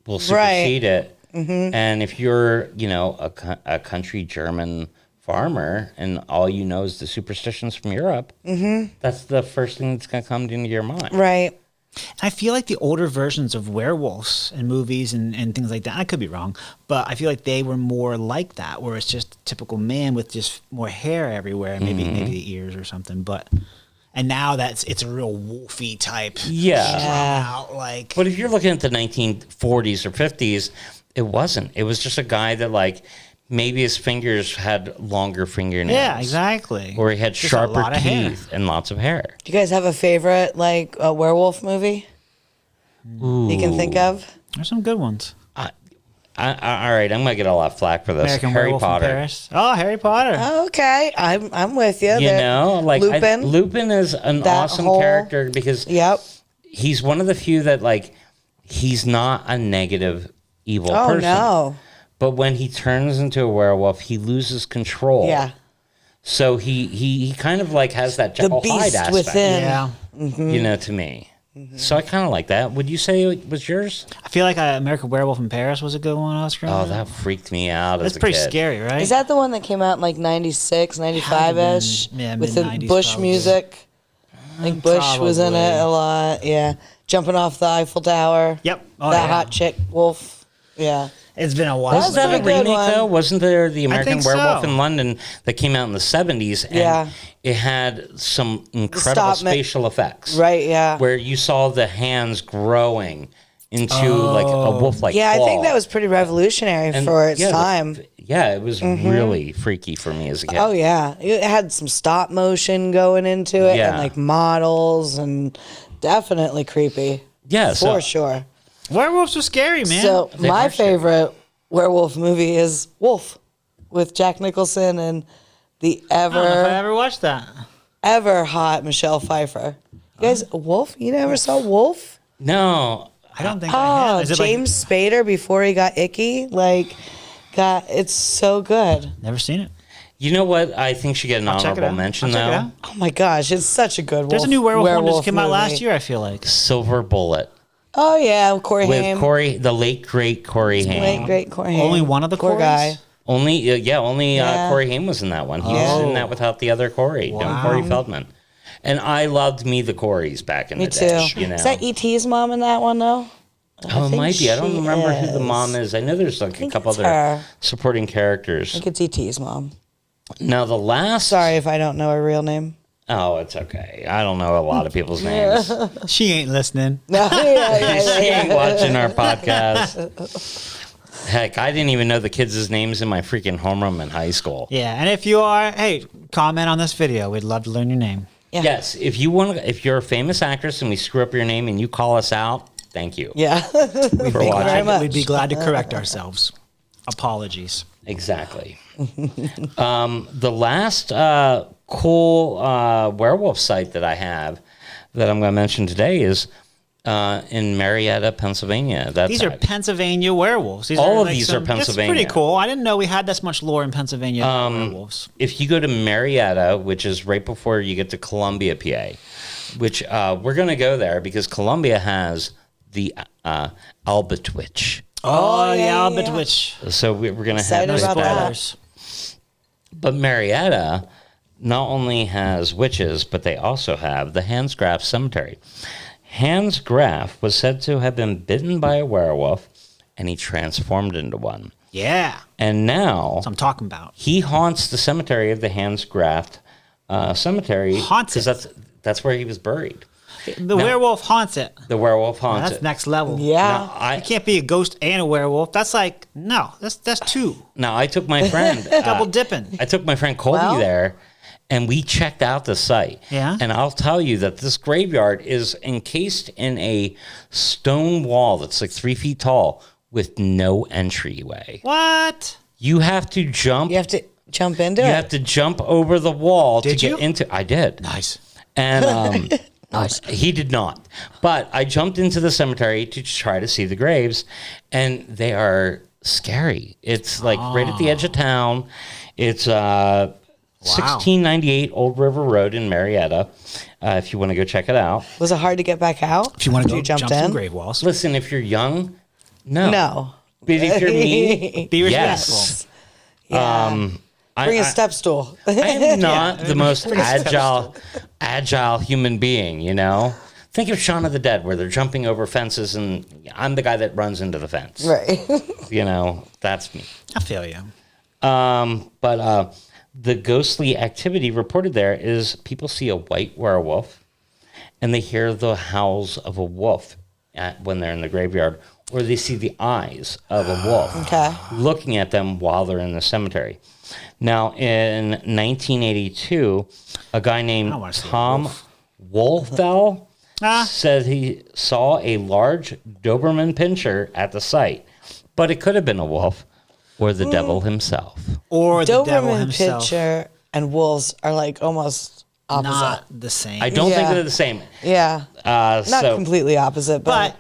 Speaker 3: will supersede it. Mm-hmm. And if you're, you know, a country German farmer and all you know is the superstitions from Europe, that's the first thing that's going to come into your mind.
Speaker 1: Right.
Speaker 2: I feel like the older versions of werewolves in movies and things like that, I could be wrong, but I feel like they were more like that, where it's just a typical man with just more hair everywhere, maybe the ears or something. And now it's a real wolfy type.
Speaker 3: Yeah.
Speaker 2: Out, like.
Speaker 3: But if you're looking at the 1940s or 50s, it wasn't. It was just a guy that, like, maybe his fingers had longer fingernails.
Speaker 2: Yeah, exactly.
Speaker 3: Or he had
Speaker 2: Just a
Speaker 3: sharper
Speaker 2: lot of hair.
Speaker 3: teeth and lots of hair.
Speaker 1: Do you guys have a favorite, like, a werewolf movie you can think of?
Speaker 2: There's some good ones.
Speaker 3: All right, I'm going to get a lot of flack for this.
Speaker 2: American
Speaker 3: Harry
Speaker 2: Werewolf
Speaker 3: Potter.
Speaker 2: in Paris. Oh, Harry Potter.
Speaker 1: Oh, okay. I'm with you.
Speaker 3: You know, like
Speaker 1: Lupin.
Speaker 3: Lupin is an
Speaker 1: That
Speaker 3: awesome
Speaker 1: whole-
Speaker 3: character because
Speaker 1: Yep.
Speaker 3: he's one of the few that, like, he's not a negative, evil
Speaker 1: Oh,
Speaker 3: person.
Speaker 1: no.
Speaker 3: But when he turns into a werewolf, he loses control.
Speaker 1: Yeah.
Speaker 3: So he kind of like has that
Speaker 1: The
Speaker 3: Jekyll Hyde
Speaker 1: beast
Speaker 3: aspect,
Speaker 1: within.
Speaker 2: Yeah.
Speaker 3: you know, to me. So I kind of like that. Would you say it was yours?
Speaker 2: I feel like American Werewolf in Paris was a good one when I was growing
Speaker 3: Oh,
Speaker 2: up.
Speaker 3: that freaked me out
Speaker 2: That's
Speaker 3: as a
Speaker 2: pretty
Speaker 3: kid.
Speaker 2: scary, right?
Speaker 1: Is that the one that came out in like 96, 95-ish?
Speaker 2: Yeah,
Speaker 1: with the
Speaker 2: mid-90s
Speaker 1: Bush
Speaker 2: probably.
Speaker 1: music? I think Bush was in
Speaker 2: Probably.
Speaker 1: it a lot. Yeah. Jumping off the Eiffel Tower.
Speaker 2: Yep. Oh,
Speaker 1: that
Speaker 2: yeah.
Speaker 1: hot chick, Wolf. Yeah.
Speaker 2: It's been a while.
Speaker 1: That's
Speaker 3: Was that a
Speaker 1: pretty good
Speaker 3: remake
Speaker 1: one.
Speaker 3: though? Wasn't there the American
Speaker 2: think
Speaker 3: Werewolf
Speaker 2: so.
Speaker 3: in London that came out in the 70s? And
Speaker 1: Yeah.
Speaker 3: it had some incredible
Speaker 1: Stop me-
Speaker 3: spatial effects.
Speaker 1: Right, yeah.
Speaker 3: Where you saw the hands growing into like a wolf-like
Speaker 1: Yeah,
Speaker 3: claw.
Speaker 1: I think that was pretty revolutionary
Speaker 3: And,
Speaker 1: for its
Speaker 3: yeah,
Speaker 1: time.
Speaker 3: It was really freaky for me as a kid.
Speaker 1: Oh, yeah. It had some stop motion going into it
Speaker 3: Yeah.
Speaker 1: and like models and definitely creepy.
Speaker 3: Yeah, so-
Speaker 1: For sure.
Speaker 2: Werewolves are scary, man.
Speaker 1: So
Speaker 3: They
Speaker 1: my
Speaker 3: are scary.
Speaker 1: favorite werewolf movie is Wolf with Jack Nicholson and the
Speaker 2: I don't know if I
Speaker 1: ever
Speaker 2: ever watched that.
Speaker 1: hot Michelle Pfeiffer. You guys, Wolf? You never saw Wolf?
Speaker 3: No,
Speaker 2: I don't think I
Speaker 1: Oh,
Speaker 2: have. Is it
Speaker 1: James Spader before he got icky. It's so good.
Speaker 2: Never seen it.
Speaker 3: you know what? I think should get an
Speaker 2: I'll check it
Speaker 3: honorable
Speaker 2: out.
Speaker 3: mention
Speaker 2: I'll check it out.
Speaker 1: Oh my gosh, it's such a good
Speaker 2: There's
Speaker 1: wolf.
Speaker 2: a new werewolf one that just came out
Speaker 1: movie.
Speaker 2: last year, I feel like.
Speaker 3: Silver Bullet
Speaker 1: Oh yeah, Corey
Speaker 3: with
Speaker 1: Haim.
Speaker 3: the late great Corey Haim.
Speaker 1: Great Corey Haim.
Speaker 2: Only one of the
Speaker 1: Poor
Speaker 2: Corys?
Speaker 1: guy.
Speaker 3: Only
Speaker 1: Yeah.
Speaker 3: Corey Haim was in that one. He
Speaker 1: Yeah.
Speaker 3: was in that without the other Corey,
Speaker 2: Wow.
Speaker 3: Corey Feldman. And I loved the Coreys back in
Speaker 1: Me
Speaker 3: the day.
Speaker 1: too.
Speaker 3: You know,
Speaker 1: Is that E.T.'s mom in that one though?
Speaker 3: oh, it
Speaker 1: think
Speaker 3: might be. I don't
Speaker 1: she
Speaker 3: remember who the
Speaker 1: is.
Speaker 3: mom is. I know there's like a
Speaker 1: think
Speaker 3: couple
Speaker 1: it's
Speaker 3: other
Speaker 1: her.
Speaker 3: supporting characters.
Speaker 1: I think it's E.T.'s mom.
Speaker 3: Now the last,
Speaker 1: Sorry if I don't know her real name.
Speaker 3: Oh, it's okay. I don't know a lot of people's names.
Speaker 2: She ain't listening.
Speaker 3: She ain't watching our podcast. Heck, I didn't even know the kids' names in my freaking homeroom in high school.
Speaker 2: Yeah, and if you are, hey, comment on this video. We'd love to learn your name.
Speaker 1: Yeah.
Speaker 3: Yes, if you're a famous actress and we screw up your name and you call us out, thank you.
Speaker 1: Yeah.
Speaker 3: For watching.
Speaker 2: We'd be glad to correct ourselves. Apologies.
Speaker 3: Exactly. The last cool werewolf site that I have that I'm going to mention today is in Marietta, Pennsylvania.
Speaker 2: These are Pennsylvania werewolves.
Speaker 3: All of these are Pennsylvania.
Speaker 2: That's pretty cool. I didn't know we had this much lore in Pennsylvania werewolves.
Speaker 3: If you go to Marietta, which is right before you get to Columbia, PA, which we're going to go there because Columbia has the Albert Witch.
Speaker 2: Oh, yeah, Albert Witch.
Speaker 3: So we're going to
Speaker 1: Excited
Speaker 3: have
Speaker 1: about that.
Speaker 2: Spoilers.
Speaker 3: But Marietta not only has witches, but they also have the Hans Graff Cemetery. Hans Graff was said to have been bitten by a werewolf, and he transformed into one.
Speaker 2: Yeah.
Speaker 3: And now
Speaker 2: That's what I'm talking about.
Speaker 3: he haunts the cemetery of the Hans Graff Cemetery.
Speaker 2: Haunts it?
Speaker 3: Because that's where he was buried.
Speaker 2: The werewolf haunts it.
Speaker 3: The werewolf haunts
Speaker 2: That's
Speaker 3: it.
Speaker 2: next level.
Speaker 1: Yeah.
Speaker 3: Now,
Speaker 2: You can't be a ghost and a werewolf. That's like, no, that's two.
Speaker 3: Now, I took my friend.
Speaker 2: Double dipping.
Speaker 3: I took my friend Colby
Speaker 1: Well.
Speaker 3: there, and we checked out the site.
Speaker 2: Yeah?
Speaker 3: And I'll tell you that this graveyard is encased in a stone wall that's like 3 feet tall with no entryway.
Speaker 2: What?
Speaker 3: You have to jump.
Speaker 1: You have to jump into
Speaker 3: You
Speaker 1: it.
Speaker 3: have to jump over the wall
Speaker 2: Did
Speaker 3: to
Speaker 2: you?
Speaker 3: get into. I did.
Speaker 2: Nice.
Speaker 3: And he did not. But I jumped into the cemetery to try to see the graves, and they are scary. It's like right at the edge of town. It's 1698 Old River Road in Marietta. If you want to go check it out.
Speaker 1: Was it hard to get back out?
Speaker 2: If you want to
Speaker 1: After
Speaker 2: go
Speaker 1: you jumped
Speaker 2: jump some
Speaker 1: in?
Speaker 2: grave walls,
Speaker 3: Listen, if you're young, no.
Speaker 1: No.
Speaker 3: But if you're me,
Speaker 2: be
Speaker 3: yes.
Speaker 2: respectful.
Speaker 1: Yeah. Bring a
Speaker 3: I-
Speaker 1: step stool.
Speaker 3: I am not the most agile human being, you know? Think of Shaun of the Dead, where they're jumping over fences, and I'm the guy that runs into the fence.
Speaker 1: Right.
Speaker 3: You know, that's me.
Speaker 2: I feel you.
Speaker 3: But the ghostly activity reported there is people see a white werewolf, and they hear the howls of a wolf when they're in the graveyard, or they see the eyes of a wolf
Speaker 1: Okay.
Speaker 3: looking at them while they're in the cemetery. Now, in 1982, a guy named
Speaker 2: wanna see a
Speaker 3: Tom Wolfell said he saw a large Doberman pinscher at the site, but it could have been a wolf or the devil himself.
Speaker 2: Or the devil
Speaker 1: Doberman
Speaker 2: himself.
Speaker 1: picture and wolves are like almost opposite.
Speaker 2: Not the same.
Speaker 3: I don't think
Speaker 1: Yeah.
Speaker 3: they're the same.
Speaker 1: Yeah. Not
Speaker 3: So
Speaker 1: completely opposite,
Speaker 2: but
Speaker 1: but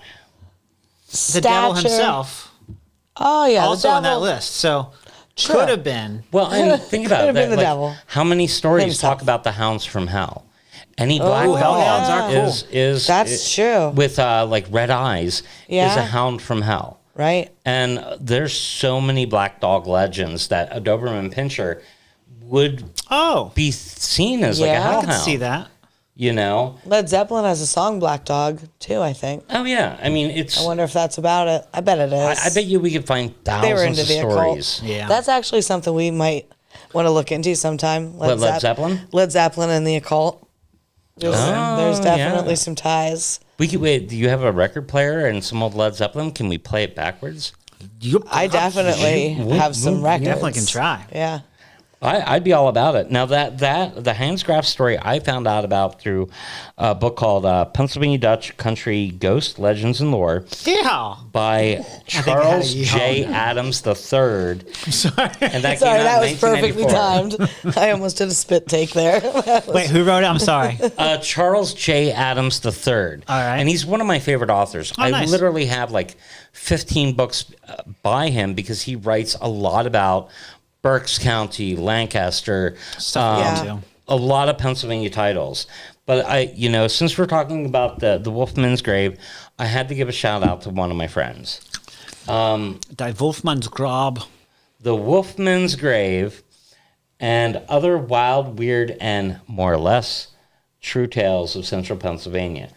Speaker 2: the devil
Speaker 1: stature-
Speaker 2: himself
Speaker 1: Oh yeah,
Speaker 2: also
Speaker 1: the
Speaker 2: on that
Speaker 1: devil.
Speaker 2: list. So
Speaker 1: True.
Speaker 2: could have been.
Speaker 3: Well, and think about
Speaker 1: Could've
Speaker 3: it.
Speaker 1: been the
Speaker 3: like,
Speaker 1: devil.
Speaker 3: how many stories
Speaker 1: Himself.
Speaker 3: talk about the hounds from hell? Any black
Speaker 1: Ooh,
Speaker 3: dog
Speaker 2: hellhounds are cool.
Speaker 3: is
Speaker 1: That's true.
Speaker 3: with like red eyes is
Speaker 1: Yeah.
Speaker 3: a hound from hell.
Speaker 1: Right.
Speaker 3: And there's so many black dog legends that a Doberman pinscher would
Speaker 2: Oh,
Speaker 3: be seen as like a
Speaker 1: Yeah. I
Speaker 2: I
Speaker 3: hellhound.
Speaker 2: can see that.
Speaker 3: You know?
Speaker 1: Led Zeppelin has a song Black Dog too, I think.
Speaker 3: Oh yeah. I mean, it's.
Speaker 1: I wonder if that's about it. I bet it is.
Speaker 3: I bet you we could find
Speaker 1: they were
Speaker 3: thousands
Speaker 1: into
Speaker 3: of
Speaker 1: the
Speaker 3: stories.
Speaker 1: occult.
Speaker 2: Yeah.
Speaker 1: That's actually something we might want to look into sometime.
Speaker 3: What, Led Zeppelin?
Speaker 1: Led Zeppelin and the occult. There's,
Speaker 3: Oh,
Speaker 1: there's definitely
Speaker 3: yeah.
Speaker 1: some ties.
Speaker 3: We could wait. Do you have a record player and some old Led Zeppelin? Can we play it backwards?
Speaker 1: I definitely have some records.
Speaker 2: Definitely can try.
Speaker 1: Yeah.
Speaker 3: I'd be all about it. Now that the Hans Graff story I found out about through a book called Pennsylvania Dutch Country Ghost Legends and Lore
Speaker 2: Yeah.
Speaker 3: by
Speaker 2: had
Speaker 3: Charles
Speaker 2: a
Speaker 3: J.
Speaker 2: yawn.
Speaker 3: Adams III.
Speaker 2: I'm sorry.
Speaker 3: And that
Speaker 1: Sorry,
Speaker 3: came
Speaker 1: that
Speaker 3: out
Speaker 1: was
Speaker 3: in
Speaker 1: perfectly
Speaker 3: 1994.
Speaker 1: timed. I almost did a spit take there.
Speaker 2: Wait, who wrote it? I'm sorry.
Speaker 3: Charles J. Adams III.
Speaker 2: All right.
Speaker 3: And he's one of my favorite authors. I
Speaker 2: nice.
Speaker 3: literally have like 15 books by him because he writes a lot about Berks County, Lancaster,
Speaker 2: Stuff like that,
Speaker 1: Yeah.
Speaker 2: too.
Speaker 3: a lot of Pennsylvania titles. But since we're talking about the Wolfman's grave, I had to give a shout out to one of my friends.
Speaker 2: Die Wolfman's Grob.
Speaker 3: The Wolfman's grave and other wild, weird, and more or less true tales of central Pennsylvania.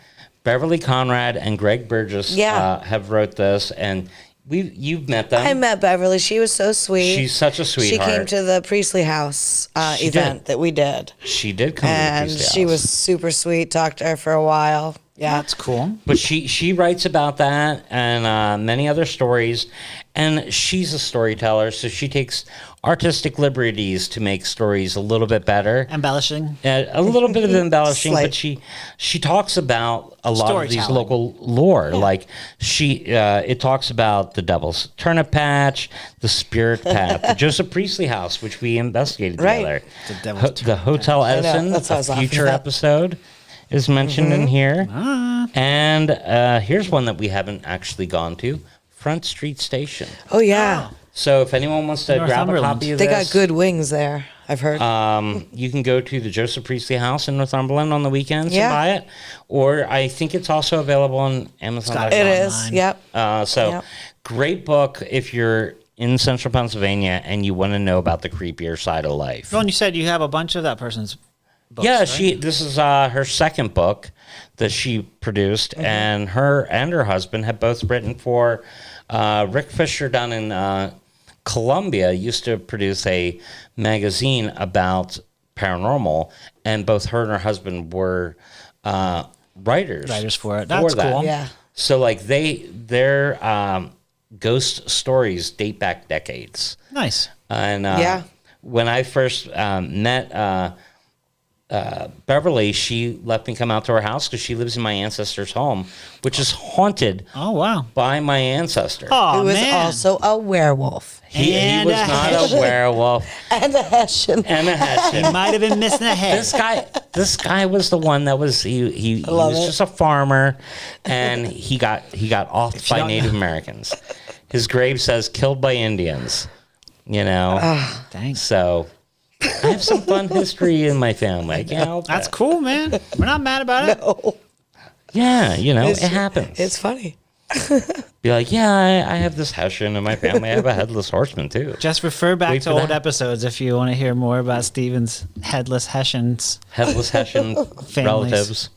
Speaker 3: Beverly Conrad and Greg Burgess
Speaker 1: Yeah.
Speaker 3: have wrote this, and You've met them.
Speaker 1: I met Beverly. She was so sweet.
Speaker 3: She's such a sweetheart.
Speaker 1: She came to the Priestley House event that we did.
Speaker 3: She did come
Speaker 1: and
Speaker 3: to the Priestley House.
Speaker 1: She was super sweet. Talked to her for a while. Yeah,
Speaker 2: That's cool.
Speaker 3: But she writes about that and many other stories, and she's a storyteller, so she takes artistic liberties to make stories a little bit better.
Speaker 2: Embellishing.
Speaker 3: A little bit of embellishing,
Speaker 1: Slight.
Speaker 3: but she talks about a lot of these
Speaker 2: Storytelling.
Speaker 3: local lore. Like it talks about the Devil's Turnip Patch, the Spirit Path, the Joseph Priestley House, which we investigated
Speaker 1: Right.
Speaker 3: together.
Speaker 2: The Devil's
Speaker 3: The Hotel Edison,
Speaker 1: that's what I was
Speaker 3: a
Speaker 1: laughing
Speaker 3: future
Speaker 1: at.
Speaker 3: episode, is mentioned in here.
Speaker 2: Ah.
Speaker 3: And here's one that we haven't actually gone to: Front Street Station.
Speaker 1: Oh yeah,
Speaker 3: So if anyone wants to grab a
Speaker 2: Northumberland.
Speaker 3: copy of
Speaker 1: they
Speaker 3: this,
Speaker 1: got good wings there. I've heard.
Speaker 3: you can go to the Joseph Priestley House in Northumberland on the weekends
Speaker 1: Yeah.
Speaker 3: and buy it. Or I think it's also available on Amazon.
Speaker 1: it is.
Speaker 2: online.
Speaker 1: Yep.
Speaker 3: So
Speaker 1: Yep.
Speaker 3: great book if you're in central Pennsylvania and you want to know about the creepier side of life.
Speaker 2: Well, and you said you have a bunch of that person's books,
Speaker 3: Yeah,
Speaker 2: right?
Speaker 3: this is her second book that she produced,
Speaker 1: Mm-hmm.
Speaker 3: and her husband have both written for Rick Fisher down in Columbia. Used to produce a magazine about paranormal, and both her and her husband were writers.
Speaker 2: Writers for it. That's
Speaker 3: that.
Speaker 2: cool.
Speaker 1: Yeah.
Speaker 3: So like their ghost stories date back decades.
Speaker 2: Nice.
Speaker 3: And
Speaker 1: Yeah.
Speaker 3: when I first met Beverly, she let me come out to her house because she lives in my ancestor's home, which is haunted
Speaker 2: Oh, wow.
Speaker 3: by my ancestor.
Speaker 2: Oh,
Speaker 1: Who was
Speaker 2: man.
Speaker 1: also a werewolf
Speaker 3: He
Speaker 2: And
Speaker 3: was
Speaker 2: a
Speaker 3: not a
Speaker 2: Hessian.
Speaker 3: werewolf
Speaker 1: and a Hessian.
Speaker 3: and a
Speaker 2: He
Speaker 3: Hessian.
Speaker 2: might have been missing a head.
Speaker 3: This guy was the one that was he
Speaker 1: love
Speaker 3: was
Speaker 1: it.
Speaker 3: just a farmer, and he got offed by
Speaker 2: don't
Speaker 3: Native
Speaker 2: know.
Speaker 3: Americans. His grave says killed by Indians. You know,
Speaker 2: Thanks.
Speaker 3: so I have some fun history in my family. I can't help
Speaker 2: That's
Speaker 3: it.
Speaker 2: cool, man. We're not mad about it.
Speaker 1: Oh,
Speaker 3: Yeah, you know, it happens.
Speaker 1: it's funny.
Speaker 3: Be like, yeah, I have this Hessian in my family. I have a headless horseman too.
Speaker 2: Just refer back
Speaker 3: Wait
Speaker 2: to
Speaker 3: for
Speaker 2: old
Speaker 3: that.
Speaker 2: episodes if you want to hear more about Steven's headless Hessians.
Speaker 3: Headless Hessian relatives.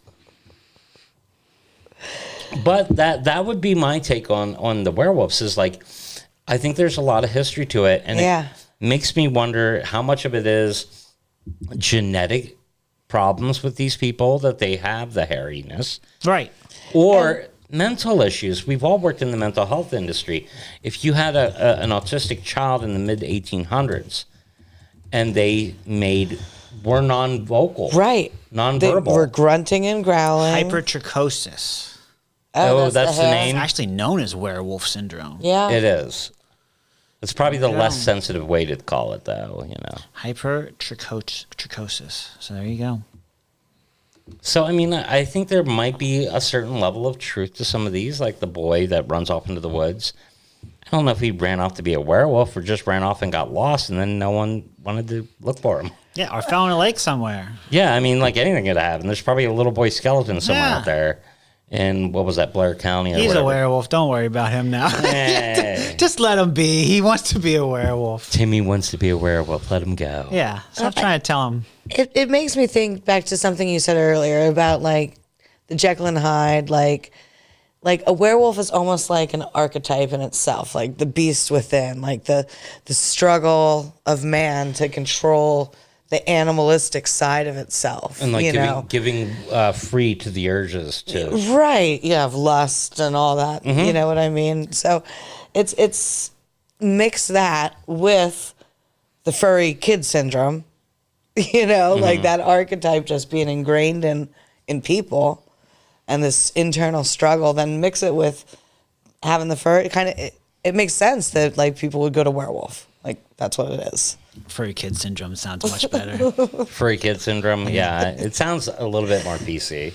Speaker 3: But that would be my take on the werewolves. Is like, I think there's a lot of history to it, and
Speaker 1: Yeah.
Speaker 3: it makes me wonder how much of it is genetic problems with these people that they have the hairiness,
Speaker 2: Right.
Speaker 3: or mental issues. We've all worked in the mental health industry. If you had an autistic child in the mid 1800s and they were non-vocal,
Speaker 1: Right. They
Speaker 3: non-verbal.
Speaker 1: were grunting and growling.
Speaker 2: Hypertrichosis.
Speaker 3: Oh, that's the
Speaker 1: hair.
Speaker 3: name?
Speaker 2: It's actually known as werewolf syndrome.
Speaker 1: Yeah.
Speaker 3: It is. It's probably the less sensitive way to call it, though, you know.
Speaker 2: Hypertrichosis. So there you go.
Speaker 3: So, I mean, I think there might be a certain level of truth to some of these, like the boy that runs off into the woods. I don't know if he ran off to be a werewolf or just ran off and got lost and then no one wanted to look for him.
Speaker 2: Yeah, or fell in a lake somewhere.
Speaker 3: Yeah, I mean, like anything could happen. There's probably a little boy skeleton somewhere
Speaker 2: Yeah.
Speaker 3: out there in, what was that, Blair County or
Speaker 2: He's
Speaker 3: whatever.
Speaker 2: a werewolf. Don't worry about him now.
Speaker 3: Hey,
Speaker 2: Just let him be. He wants to be a werewolf.
Speaker 3: Timmy wants to be a werewolf. Let him go.
Speaker 2: Yeah. Stop trying to tell him.
Speaker 1: It makes me think back to something you said earlier about like the Jekyll and Hyde, like a werewolf is almost like an archetype in itself, like the beast within, like the struggle of man to control the animalistic side of itself.
Speaker 3: And like
Speaker 1: you know?
Speaker 3: giving free to the urges too.
Speaker 1: Right. You have lust and all that.
Speaker 3: Mm-hmm.
Speaker 1: You know what I mean? So it's mix that with the furry kid syndrome, you know,
Speaker 3: Mm-hmm.
Speaker 1: like that archetype just being ingrained in people and this internal struggle, then mix it with having the fur. It makes sense that like people would go to werewolf. Like that's what it is.
Speaker 2: Furry kid syndrome sounds much better.
Speaker 3: Furry kid syndrome. Yeah, it sounds a little bit more PC.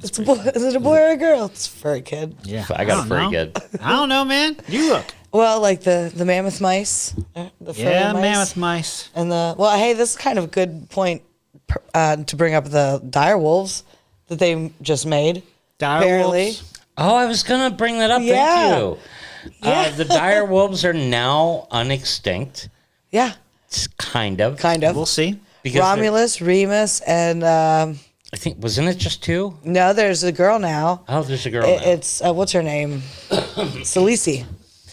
Speaker 1: It's a boy, is it a boy or a girl? It's a furry kid.
Speaker 2: Yeah.
Speaker 3: I got a
Speaker 2: don't
Speaker 3: furry
Speaker 2: know.
Speaker 3: kid.
Speaker 2: I don't know, man. You look.
Speaker 1: Well, like the mammoth mice, the furry
Speaker 2: Yeah,
Speaker 1: mice.
Speaker 2: mammoth mice.
Speaker 1: And hey, this is kind of a good point to bring up the dire wolves that they just made.
Speaker 2: Dire
Speaker 1: apparently.
Speaker 2: wolves?
Speaker 3: Oh, I was gonna bring that up.
Speaker 1: Yeah.
Speaker 3: Thank you.
Speaker 1: Yeah.
Speaker 3: The dire wolves are now unextinct.
Speaker 1: Yeah,
Speaker 3: It's kind of.
Speaker 1: kind of.
Speaker 2: We'll see.
Speaker 3: Because they're-
Speaker 1: Romulus, Remus, and
Speaker 3: I think, wasn't it just 2?
Speaker 1: No, there's a girl now.
Speaker 3: Oh, there's a girl now.
Speaker 1: It's what's her name? Salisi.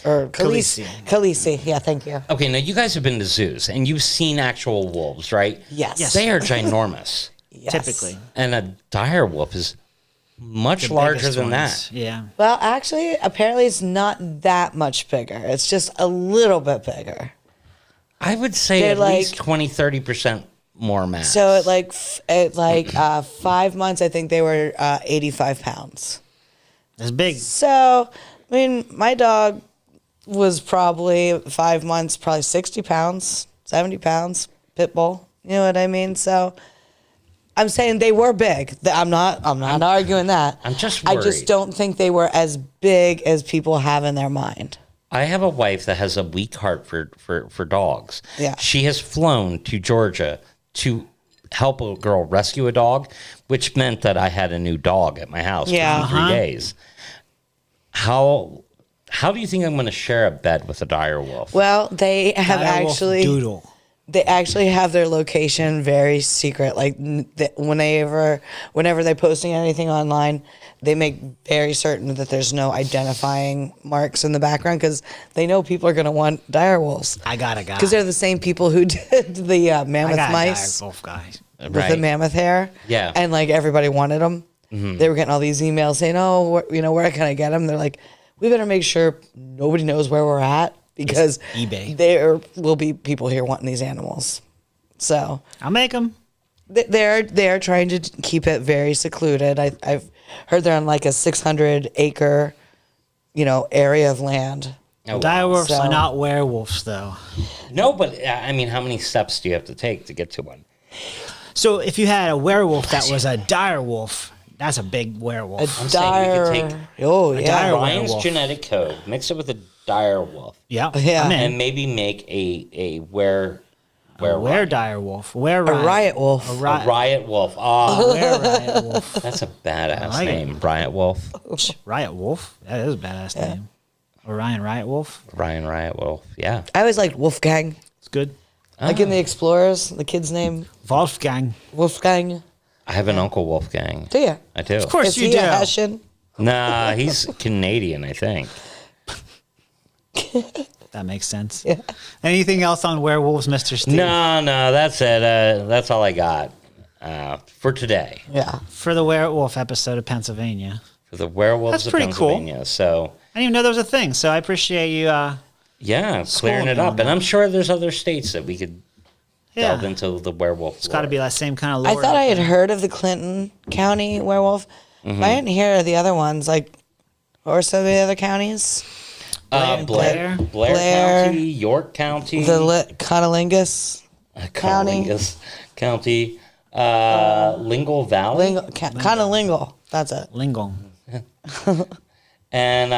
Speaker 1: Or Khaleesi. Yeah, thank you.
Speaker 3: Okay, now you guys have been to zoos and you've seen actual wolves, right?
Speaker 1: Yes.
Speaker 3: They are ginormous.
Speaker 1: Yes.
Speaker 2: Typically.
Speaker 3: And a dire wolf is much
Speaker 2: The
Speaker 3: larger
Speaker 2: biggest
Speaker 3: than
Speaker 2: ones.
Speaker 3: that.
Speaker 2: Yeah.
Speaker 1: Well, actually, apparently it's not that much bigger. It's just a little bit bigger.
Speaker 3: I would say
Speaker 1: They're
Speaker 3: at least
Speaker 1: like-
Speaker 3: 20-30% more mass.
Speaker 1: So at 5 months, I think they were 85 pounds.
Speaker 2: That's big.
Speaker 1: So, I mean, my dog was probably 5 months, probably 60 pounds, 70 pounds, pit bull. You know what I mean? So I'm saying they were big. I'm not arguing that.
Speaker 3: I'm just
Speaker 1: I
Speaker 3: worried.
Speaker 1: just don't think they were as big as people have in their mind.
Speaker 3: I have a wife that has a weak heart for dogs.
Speaker 1: Yeah.
Speaker 3: She has flown to Georgia to help a girl rescue a dog, which meant that I had a new dog at my house
Speaker 1: Yeah.
Speaker 3: for 3 days. How do you think I'm going to share a bed with a dire wolf?
Speaker 1: Well, they have
Speaker 2: Direwolf
Speaker 1: actually
Speaker 2: Doodle.
Speaker 1: they actually have their location very secret. Like whenever they're posting anything online, they make very certain that there's no identifying marks in the background because they know people are going to want dire wolves.
Speaker 2: I got a guy.
Speaker 1: Because they're the same people who did the
Speaker 2: I
Speaker 1: mammoth
Speaker 2: got
Speaker 1: mice
Speaker 2: a dire wolf guy.
Speaker 1: with the
Speaker 3: Right.
Speaker 1: mammoth hair.
Speaker 3: Yeah.
Speaker 1: And like everybody wanted them. They were getting all these emails saying, "Oh, where can I get them?" They're like, "We better make sure nobody knows where we're at because
Speaker 2: eBay.
Speaker 1: there will be people here wanting these animals." So
Speaker 2: I'll make them.
Speaker 1: they're trying to keep it very secluded. I've heard they're on like a 600-acre, area of land.
Speaker 3: Oh, wow.
Speaker 2: Dire wolves
Speaker 1: So-
Speaker 2: are not werewolves, though.
Speaker 3: No, but I mean, how many steps do you have to take to get to one?
Speaker 2: So if you had a werewolf that was a dire wolf, that's a big werewolf.
Speaker 3: I'm saying you could take
Speaker 1: yeah.
Speaker 2: dire
Speaker 3: Ryan's
Speaker 2: werewolf.
Speaker 3: genetic code, mix it with a dire wolf,
Speaker 2: Yeah.
Speaker 1: Yeah.
Speaker 2: I'm in.
Speaker 3: and maybe make a
Speaker 2: Were dire wolf. Were
Speaker 1: A riot wolf.
Speaker 2: A
Speaker 3: a
Speaker 2: riot.
Speaker 3: riot wolf. Ah,
Speaker 2: Were riot wolf.
Speaker 3: that's a badass
Speaker 2: like it.
Speaker 3: name, Riot Wolf.
Speaker 2: Riot wolf. That is a badass name. Orion Riot Wolf.
Speaker 3: Ryan Riot Wolf. Yeah.
Speaker 1: I always liked Wolfgang.
Speaker 2: It's good.
Speaker 1: Like in the Explorers, the kid's name,
Speaker 2: Wolfgang.
Speaker 1: Wolfgang.
Speaker 3: I have an uncle Wolfgang.
Speaker 1: Do you?
Speaker 3: I do.
Speaker 2: Of course
Speaker 1: Is
Speaker 2: you
Speaker 1: he
Speaker 2: do.
Speaker 1: a Hessian?
Speaker 3: Nah, he's Canadian, I think.
Speaker 2: That makes sense.
Speaker 1: Yeah.
Speaker 2: Anything else on werewolves, Mr. Steve?
Speaker 3: No, that's it. That's all I got for today.
Speaker 1: Yeah.
Speaker 2: For the werewolf episode of Pennsylvania.
Speaker 3: For the werewolves
Speaker 2: That's
Speaker 3: of
Speaker 2: pretty cool.
Speaker 3: Pennsylvania. So
Speaker 2: I didn't even know there was a thing, so I appreciate you.
Speaker 3: yeah, clearing
Speaker 2: Schooling
Speaker 3: it
Speaker 2: on
Speaker 3: up.
Speaker 2: that.
Speaker 3: And I'm sure there's other states that we could
Speaker 2: Yeah.
Speaker 3: delve into the werewolf.
Speaker 2: It's got to be that same kind of
Speaker 1: I
Speaker 2: lore.
Speaker 1: thought
Speaker 2: out
Speaker 1: I had
Speaker 2: there.
Speaker 1: heard of the Clinton County werewolf. But I didn't hear of the other ones. Like, what were some of the other counties?
Speaker 3: Blair
Speaker 1: Blair.
Speaker 3: County, York County,
Speaker 1: Conolingus County.
Speaker 3: Conolingus County, Lingle Valley,
Speaker 1: Conolingal. That's it.
Speaker 2: Lingo.
Speaker 3: and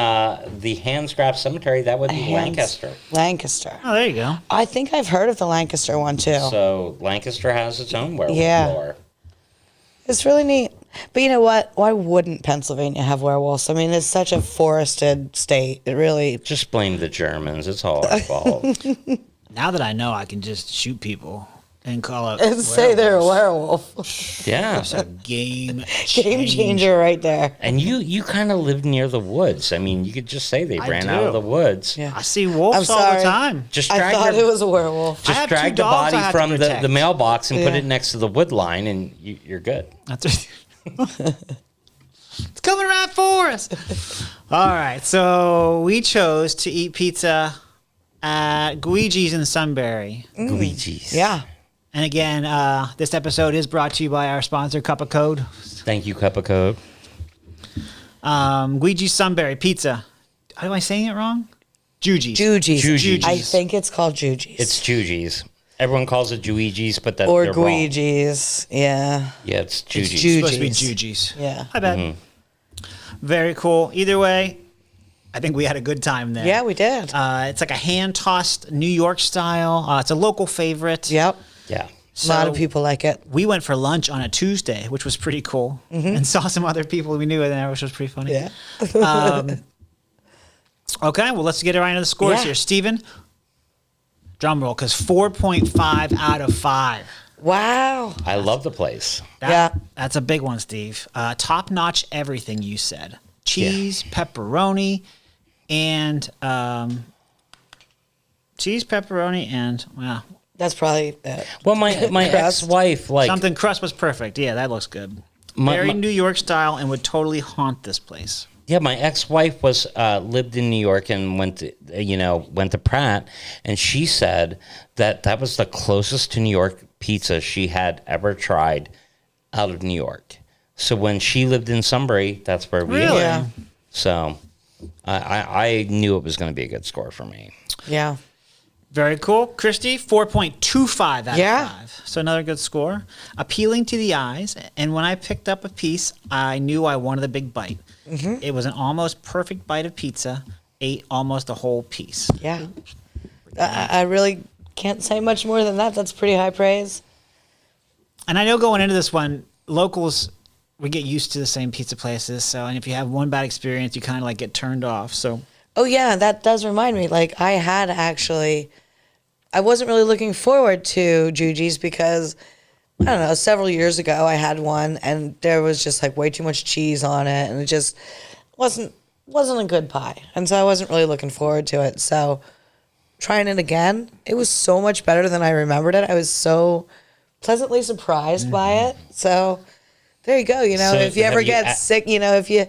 Speaker 3: the Hand Scrap Cemetery. That would be Lancaster.
Speaker 1: Lancaster.
Speaker 2: Oh, there you go.
Speaker 1: I think I've heard of the Lancaster one too.
Speaker 3: So Lancaster has its own werewolf
Speaker 1: Yeah.
Speaker 3: lore.
Speaker 1: It's really neat. But you know what? Why wouldn't Pennsylvania have werewolves? I mean, it's such a forested state. It really.
Speaker 3: Just blame the Germans. It's all our fault.
Speaker 2: Now that I know, I can just shoot people and call it.
Speaker 1: And say they're a
Speaker 2: werewolves.
Speaker 1: werewolf.
Speaker 3: Yeah.
Speaker 2: It's a game
Speaker 1: Game changer right there.
Speaker 3: And you kind of live near the woods. I mean, you could just say they
Speaker 2: I
Speaker 3: ran
Speaker 2: do.
Speaker 3: out of the woods.
Speaker 1: Yeah.
Speaker 2: I see wolves
Speaker 1: I'm
Speaker 2: all
Speaker 1: sorry.
Speaker 2: the time.
Speaker 3: Just
Speaker 1: I
Speaker 3: drag
Speaker 1: thought
Speaker 3: your,
Speaker 1: it was a werewolf.
Speaker 2: I
Speaker 3: just
Speaker 2: have
Speaker 3: drag
Speaker 2: two
Speaker 3: the
Speaker 2: dogs I
Speaker 3: body
Speaker 2: have to
Speaker 3: from
Speaker 2: protect.
Speaker 3: the mailbox and put
Speaker 1: Yeah.
Speaker 3: it next to the wood line, and you're good.
Speaker 2: That's It's coming right for us. All right, so we chose to eat pizza at Guigi's in Sunbury.
Speaker 3: Luigi's.
Speaker 1: Yeah.
Speaker 2: And again, this episode is brought to you by our sponsor, Cup of Code.
Speaker 3: Thank you, Cup of Code.
Speaker 2: Guigi's Sunbury Pizza. Am I saying it wrong? Juji's.
Speaker 1: Juji's. I
Speaker 3: Juji's.
Speaker 1: think it's called Juji's.
Speaker 3: It's Juji's. Everyone calls it Juigi's, but that
Speaker 1: or
Speaker 3: they're wrong.
Speaker 1: Guigi's. Yeah.
Speaker 3: Yeah, it's
Speaker 2: It's
Speaker 3: Juji's.
Speaker 2: supposed to be
Speaker 1: Juji's.
Speaker 2: Juji's.
Speaker 1: Yeah.
Speaker 2: I bet. Very cool. Either way, I think we had a good time there.
Speaker 1: Yeah, we did.
Speaker 2: It's like a hand-tossed New York style. It's a local favorite.
Speaker 1: Yep.
Speaker 3: Yeah.
Speaker 1: A lot of
Speaker 2: So-
Speaker 1: people like it.
Speaker 2: We went for lunch on a Tuesday, which was pretty cool, and saw some other people we knew in there, which was pretty funny.
Speaker 1: Yeah.
Speaker 2: Okay, well, let's get right into the scores
Speaker 1: Yeah.
Speaker 2: here. Steven, drum roll, because 4.5 out of 5.
Speaker 1: Wow.
Speaker 3: I love the place.
Speaker 2: That's a big one, Steve. Top-notch everything you said. Cheese, pepperoni, and well,
Speaker 1: That's probably it.
Speaker 3: Well, my ex-wife, like,
Speaker 2: something crust was perfect. Yeah, that looks good. Very New York style and would totally haunt this place.
Speaker 3: yeah, my ex-wife was lived in New York and went to Pratt, and she said that was the closest to New York pizza she had ever tried out of New York. So when she lived in Sunbury, that's where we ate.
Speaker 1: Yeah.
Speaker 3: So I knew it was going to be a good score for me.
Speaker 1: Yeah.
Speaker 2: Very cool. Christy, 4.25 out of 5. So another good score. Appealing to the eyes. And when I picked up a piece, I knew I wanted a big bite. Mm-hmm. It was an almost perfect bite of pizza. Ate almost a whole piece.
Speaker 1: Yeah. I really can't say much more than that. That's pretty high praise.
Speaker 2: And I know going into this one, locals, we get used to the same pizza places. So, and if you have one bad experience, you kind of like get turned off. So,
Speaker 1: oh yeah, that does remind me. Like I wasn't really looking forward to Juji's because I don't know, several years ago I had one and there was just like way too much cheese on it and it just wasn't a good pie. And so I wasn't really looking forward to it. So trying it again, it was so much better than I remembered it. I was so pleasantly surprised by it. So there you go. You know,
Speaker 3: So
Speaker 1: if you ever
Speaker 3: have you
Speaker 1: get sick, you know, if you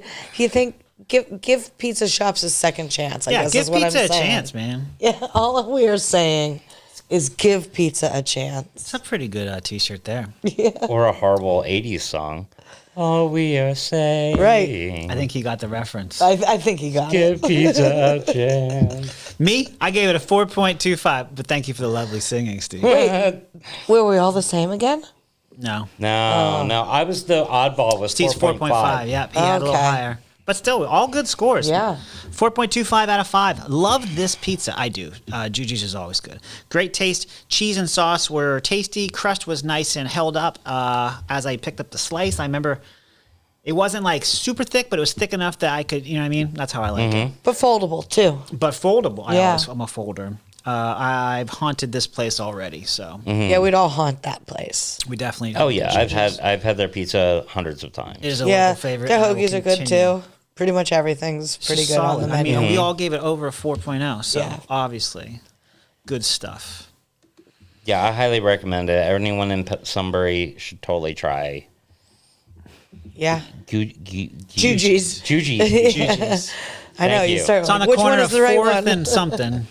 Speaker 1: think give pizza shops a second chance. I guess
Speaker 2: give
Speaker 1: is what
Speaker 2: pizza
Speaker 1: I'm
Speaker 2: a
Speaker 1: saying.
Speaker 2: chance, man.
Speaker 1: Yeah, all we are saying is give pizza a chance.
Speaker 2: It's a pretty good T-shirt there.
Speaker 3: Or a horrible 80s song. All we are saying.
Speaker 1: Right.
Speaker 2: I think he got the reference.
Speaker 1: I think he got it.
Speaker 3: Give pizza a chance.
Speaker 2: Me, I gave it a 4.25, but thank you for the lovely singing, Steve.
Speaker 1: Wait, were we all the same again?
Speaker 2: No.
Speaker 3: No. I was the oddball. Was
Speaker 2: Steve's 4.5. Yep, he had a little
Speaker 1: Okay.
Speaker 2: higher. But still, all good scores.
Speaker 1: Yeah.
Speaker 2: 4.25 out of 5. Love this pizza. I do. Juji's is always good. Great taste. Cheese and sauce were tasty. Crust was nice and held up as I picked up the slice. I remember it wasn't like super thick, but it was thick enough that I could, you know what I mean? That's how I like it.
Speaker 1: But foldable too.
Speaker 2: But foldable.
Speaker 1: Yeah.
Speaker 2: I'm a folder. I've haunted this place already, so
Speaker 1: Yeah, we'd all haunt that place.
Speaker 2: we definitely.
Speaker 3: Oh yeah, I've had their pizza hundreds of times.
Speaker 2: It is a
Speaker 1: Yeah,
Speaker 2: local favorite.
Speaker 1: their
Speaker 2: and I will
Speaker 1: hoagies are good
Speaker 2: continue.
Speaker 1: too. Pretty much everything's pretty good on the
Speaker 2: Solid. I
Speaker 1: menu.
Speaker 2: mean, we all gave it over a 4.0, so
Speaker 1: Yeah.
Speaker 2: obviously, good stuff.
Speaker 3: Yeah, I highly recommend it. Anyone in Sunbury should totally try.
Speaker 1: Yeah.
Speaker 3: Juji's.
Speaker 2: Juji's.
Speaker 1: I know,
Speaker 3: Thank
Speaker 1: you
Speaker 3: you.
Speaker 1: start
Speaker 2: It's on the
Speaker 1: like, which
Speaker 2: corner
Speaker 1: one
Speaker 2: of
Speaker 1: is the right
Speaker 2: 4th
Speaker 1: one?
Speaker 2: and something.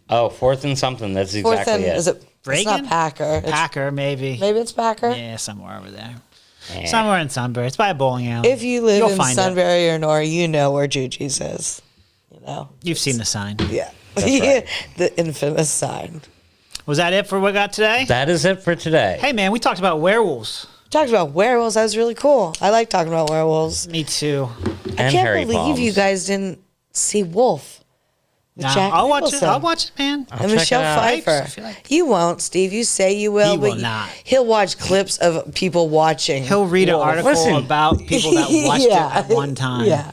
Speaker 3: Oh, 4th and something. That's
Speaker 1: Fourth
Speaker 3: exactly
Speaker 1: and,
Speaker 3: it.
Speaker 1: is it? It's
Speaker 2: Reagan?
Speaker 1: not Packer. It's,
Speaker 2: Packer, maybe.
Speaker 1: maybe it's Packer.
Speaker 2: Yeah, somewhere over there.
Speaker 3: Yeah.
Speaker 2: Somewhere in Sunbury. It's by a bowling alley.
Speaker 1: If you live
Speaker 2: You'll
Speaker 1: in
Speaker 2: find it.
Speaker 1: Sunbury or Nora, you know where Juji's is. You know.
Speaker 2: You've seen the sign.
Speaker 1: Yeah.
Speaker 3: right.
Speaker 1: The infamous sign.
Speaker 2: Was that it for what we got today?
Speaker 3: That is it for today.
Speaker 2: Hey, man, we talked about werewolves.
Speaker 1: Talked about werewolves. That was really cool. I like talking about werewolves.
Speaker 2: Me too.
Speaker 3: And
Speaker 1: I can't
Speaker 3: Harry
Speaker 1: believe
Speaker 3: Palms.
Speaker 1: you guys didn't see Wolf. With
Speaker 2: Nah,
Speaker 1: Jack
Speaker 2: I'll watch it.
Speaker 1: Nicholson.
Speaker 2: I'll watch it, man.
Speaker 3: I'll
Speaker 1: And
Speaker 3: check
Speaker 1: Michelle
Speaker 3: it out.
Speaker 1: Pfeiffer.
Speaker 2: I feel like-
Speaker 1: You won't, Steve. You say you will,
Speaker 2: He
Speaker 1: but
Speaker 2: will not.
Speaker 1: he'll watch clips of people watching.
Speaker 2: He'll read an
Speaker 1: Wolf.
Speaker 2: article
Speaker 3: Listen.
Speaker 2: about people that watched
Speaker 1: Yeah.
Speaker 2: it at one time.
Speaker 1: Yeah.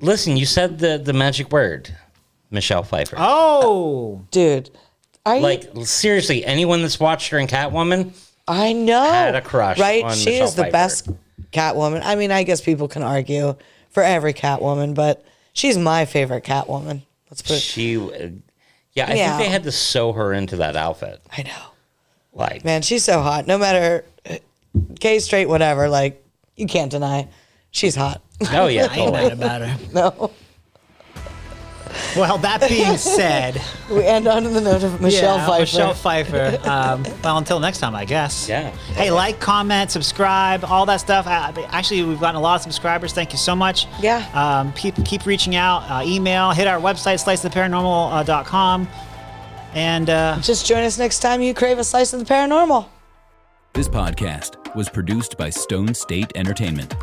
Speaker 3: Listen, you said the magic word, Michelle Pfeiffer.
Speaker 2: Oh.
Speaker 1: Dude. Are you,
Speaker 3: Like, seriously, anyone that's watched her in Catwoman,
Speaker 1: I know.
Speaker 3: had a crush
Speaker 1: Right?
Speaker 3: on
Speaker 1: She
Speaker 3: Michelle
Speaker 1: is the
Speaker 3: Pfeiffer.
Speaker 1: best Catwoman. I mean, I guess people can argue for every Catwoman, but she's my favorite Catwoman. Let's put it.
Speaker 3: she, yeah, I
Speaker 1: Yeah.
Speaker 3: think they had to sew her into that outfit.
Speaker 1: I know.
Speaker 3: Like,
Speaker 1: Man, she's so hot. No matter gay, straight, whatever, like, you can't deny she's hot.
Speaker 3: oh yeah,
Speaker 2: I ain't mad
Speaker 3: totally.
Speaker 2: about her.
Speaker 1: No.
Speaker 2: Well, that being said,
Speaker 1: We end on the note of Michelle Pfeiffer.
Speaker 2: Michelle Pfeiffer. Well, until next time, I guess.
Speaker 3: Yeah.
Speaker 2: Hey, like, comment, subscribe, all that stuff. Actually, we've gotten a lot of subscribers. Thank you so much.
Speaker 1: Yeah.
Speaker 2: Keep reaching out. Email. Hit our website, sliceoftheparanormal.com. And
Speaker 1: Just join us next time you crave a slice of the paranormal.
Speaker 4: This podcast was produced by Stone State Entertainment.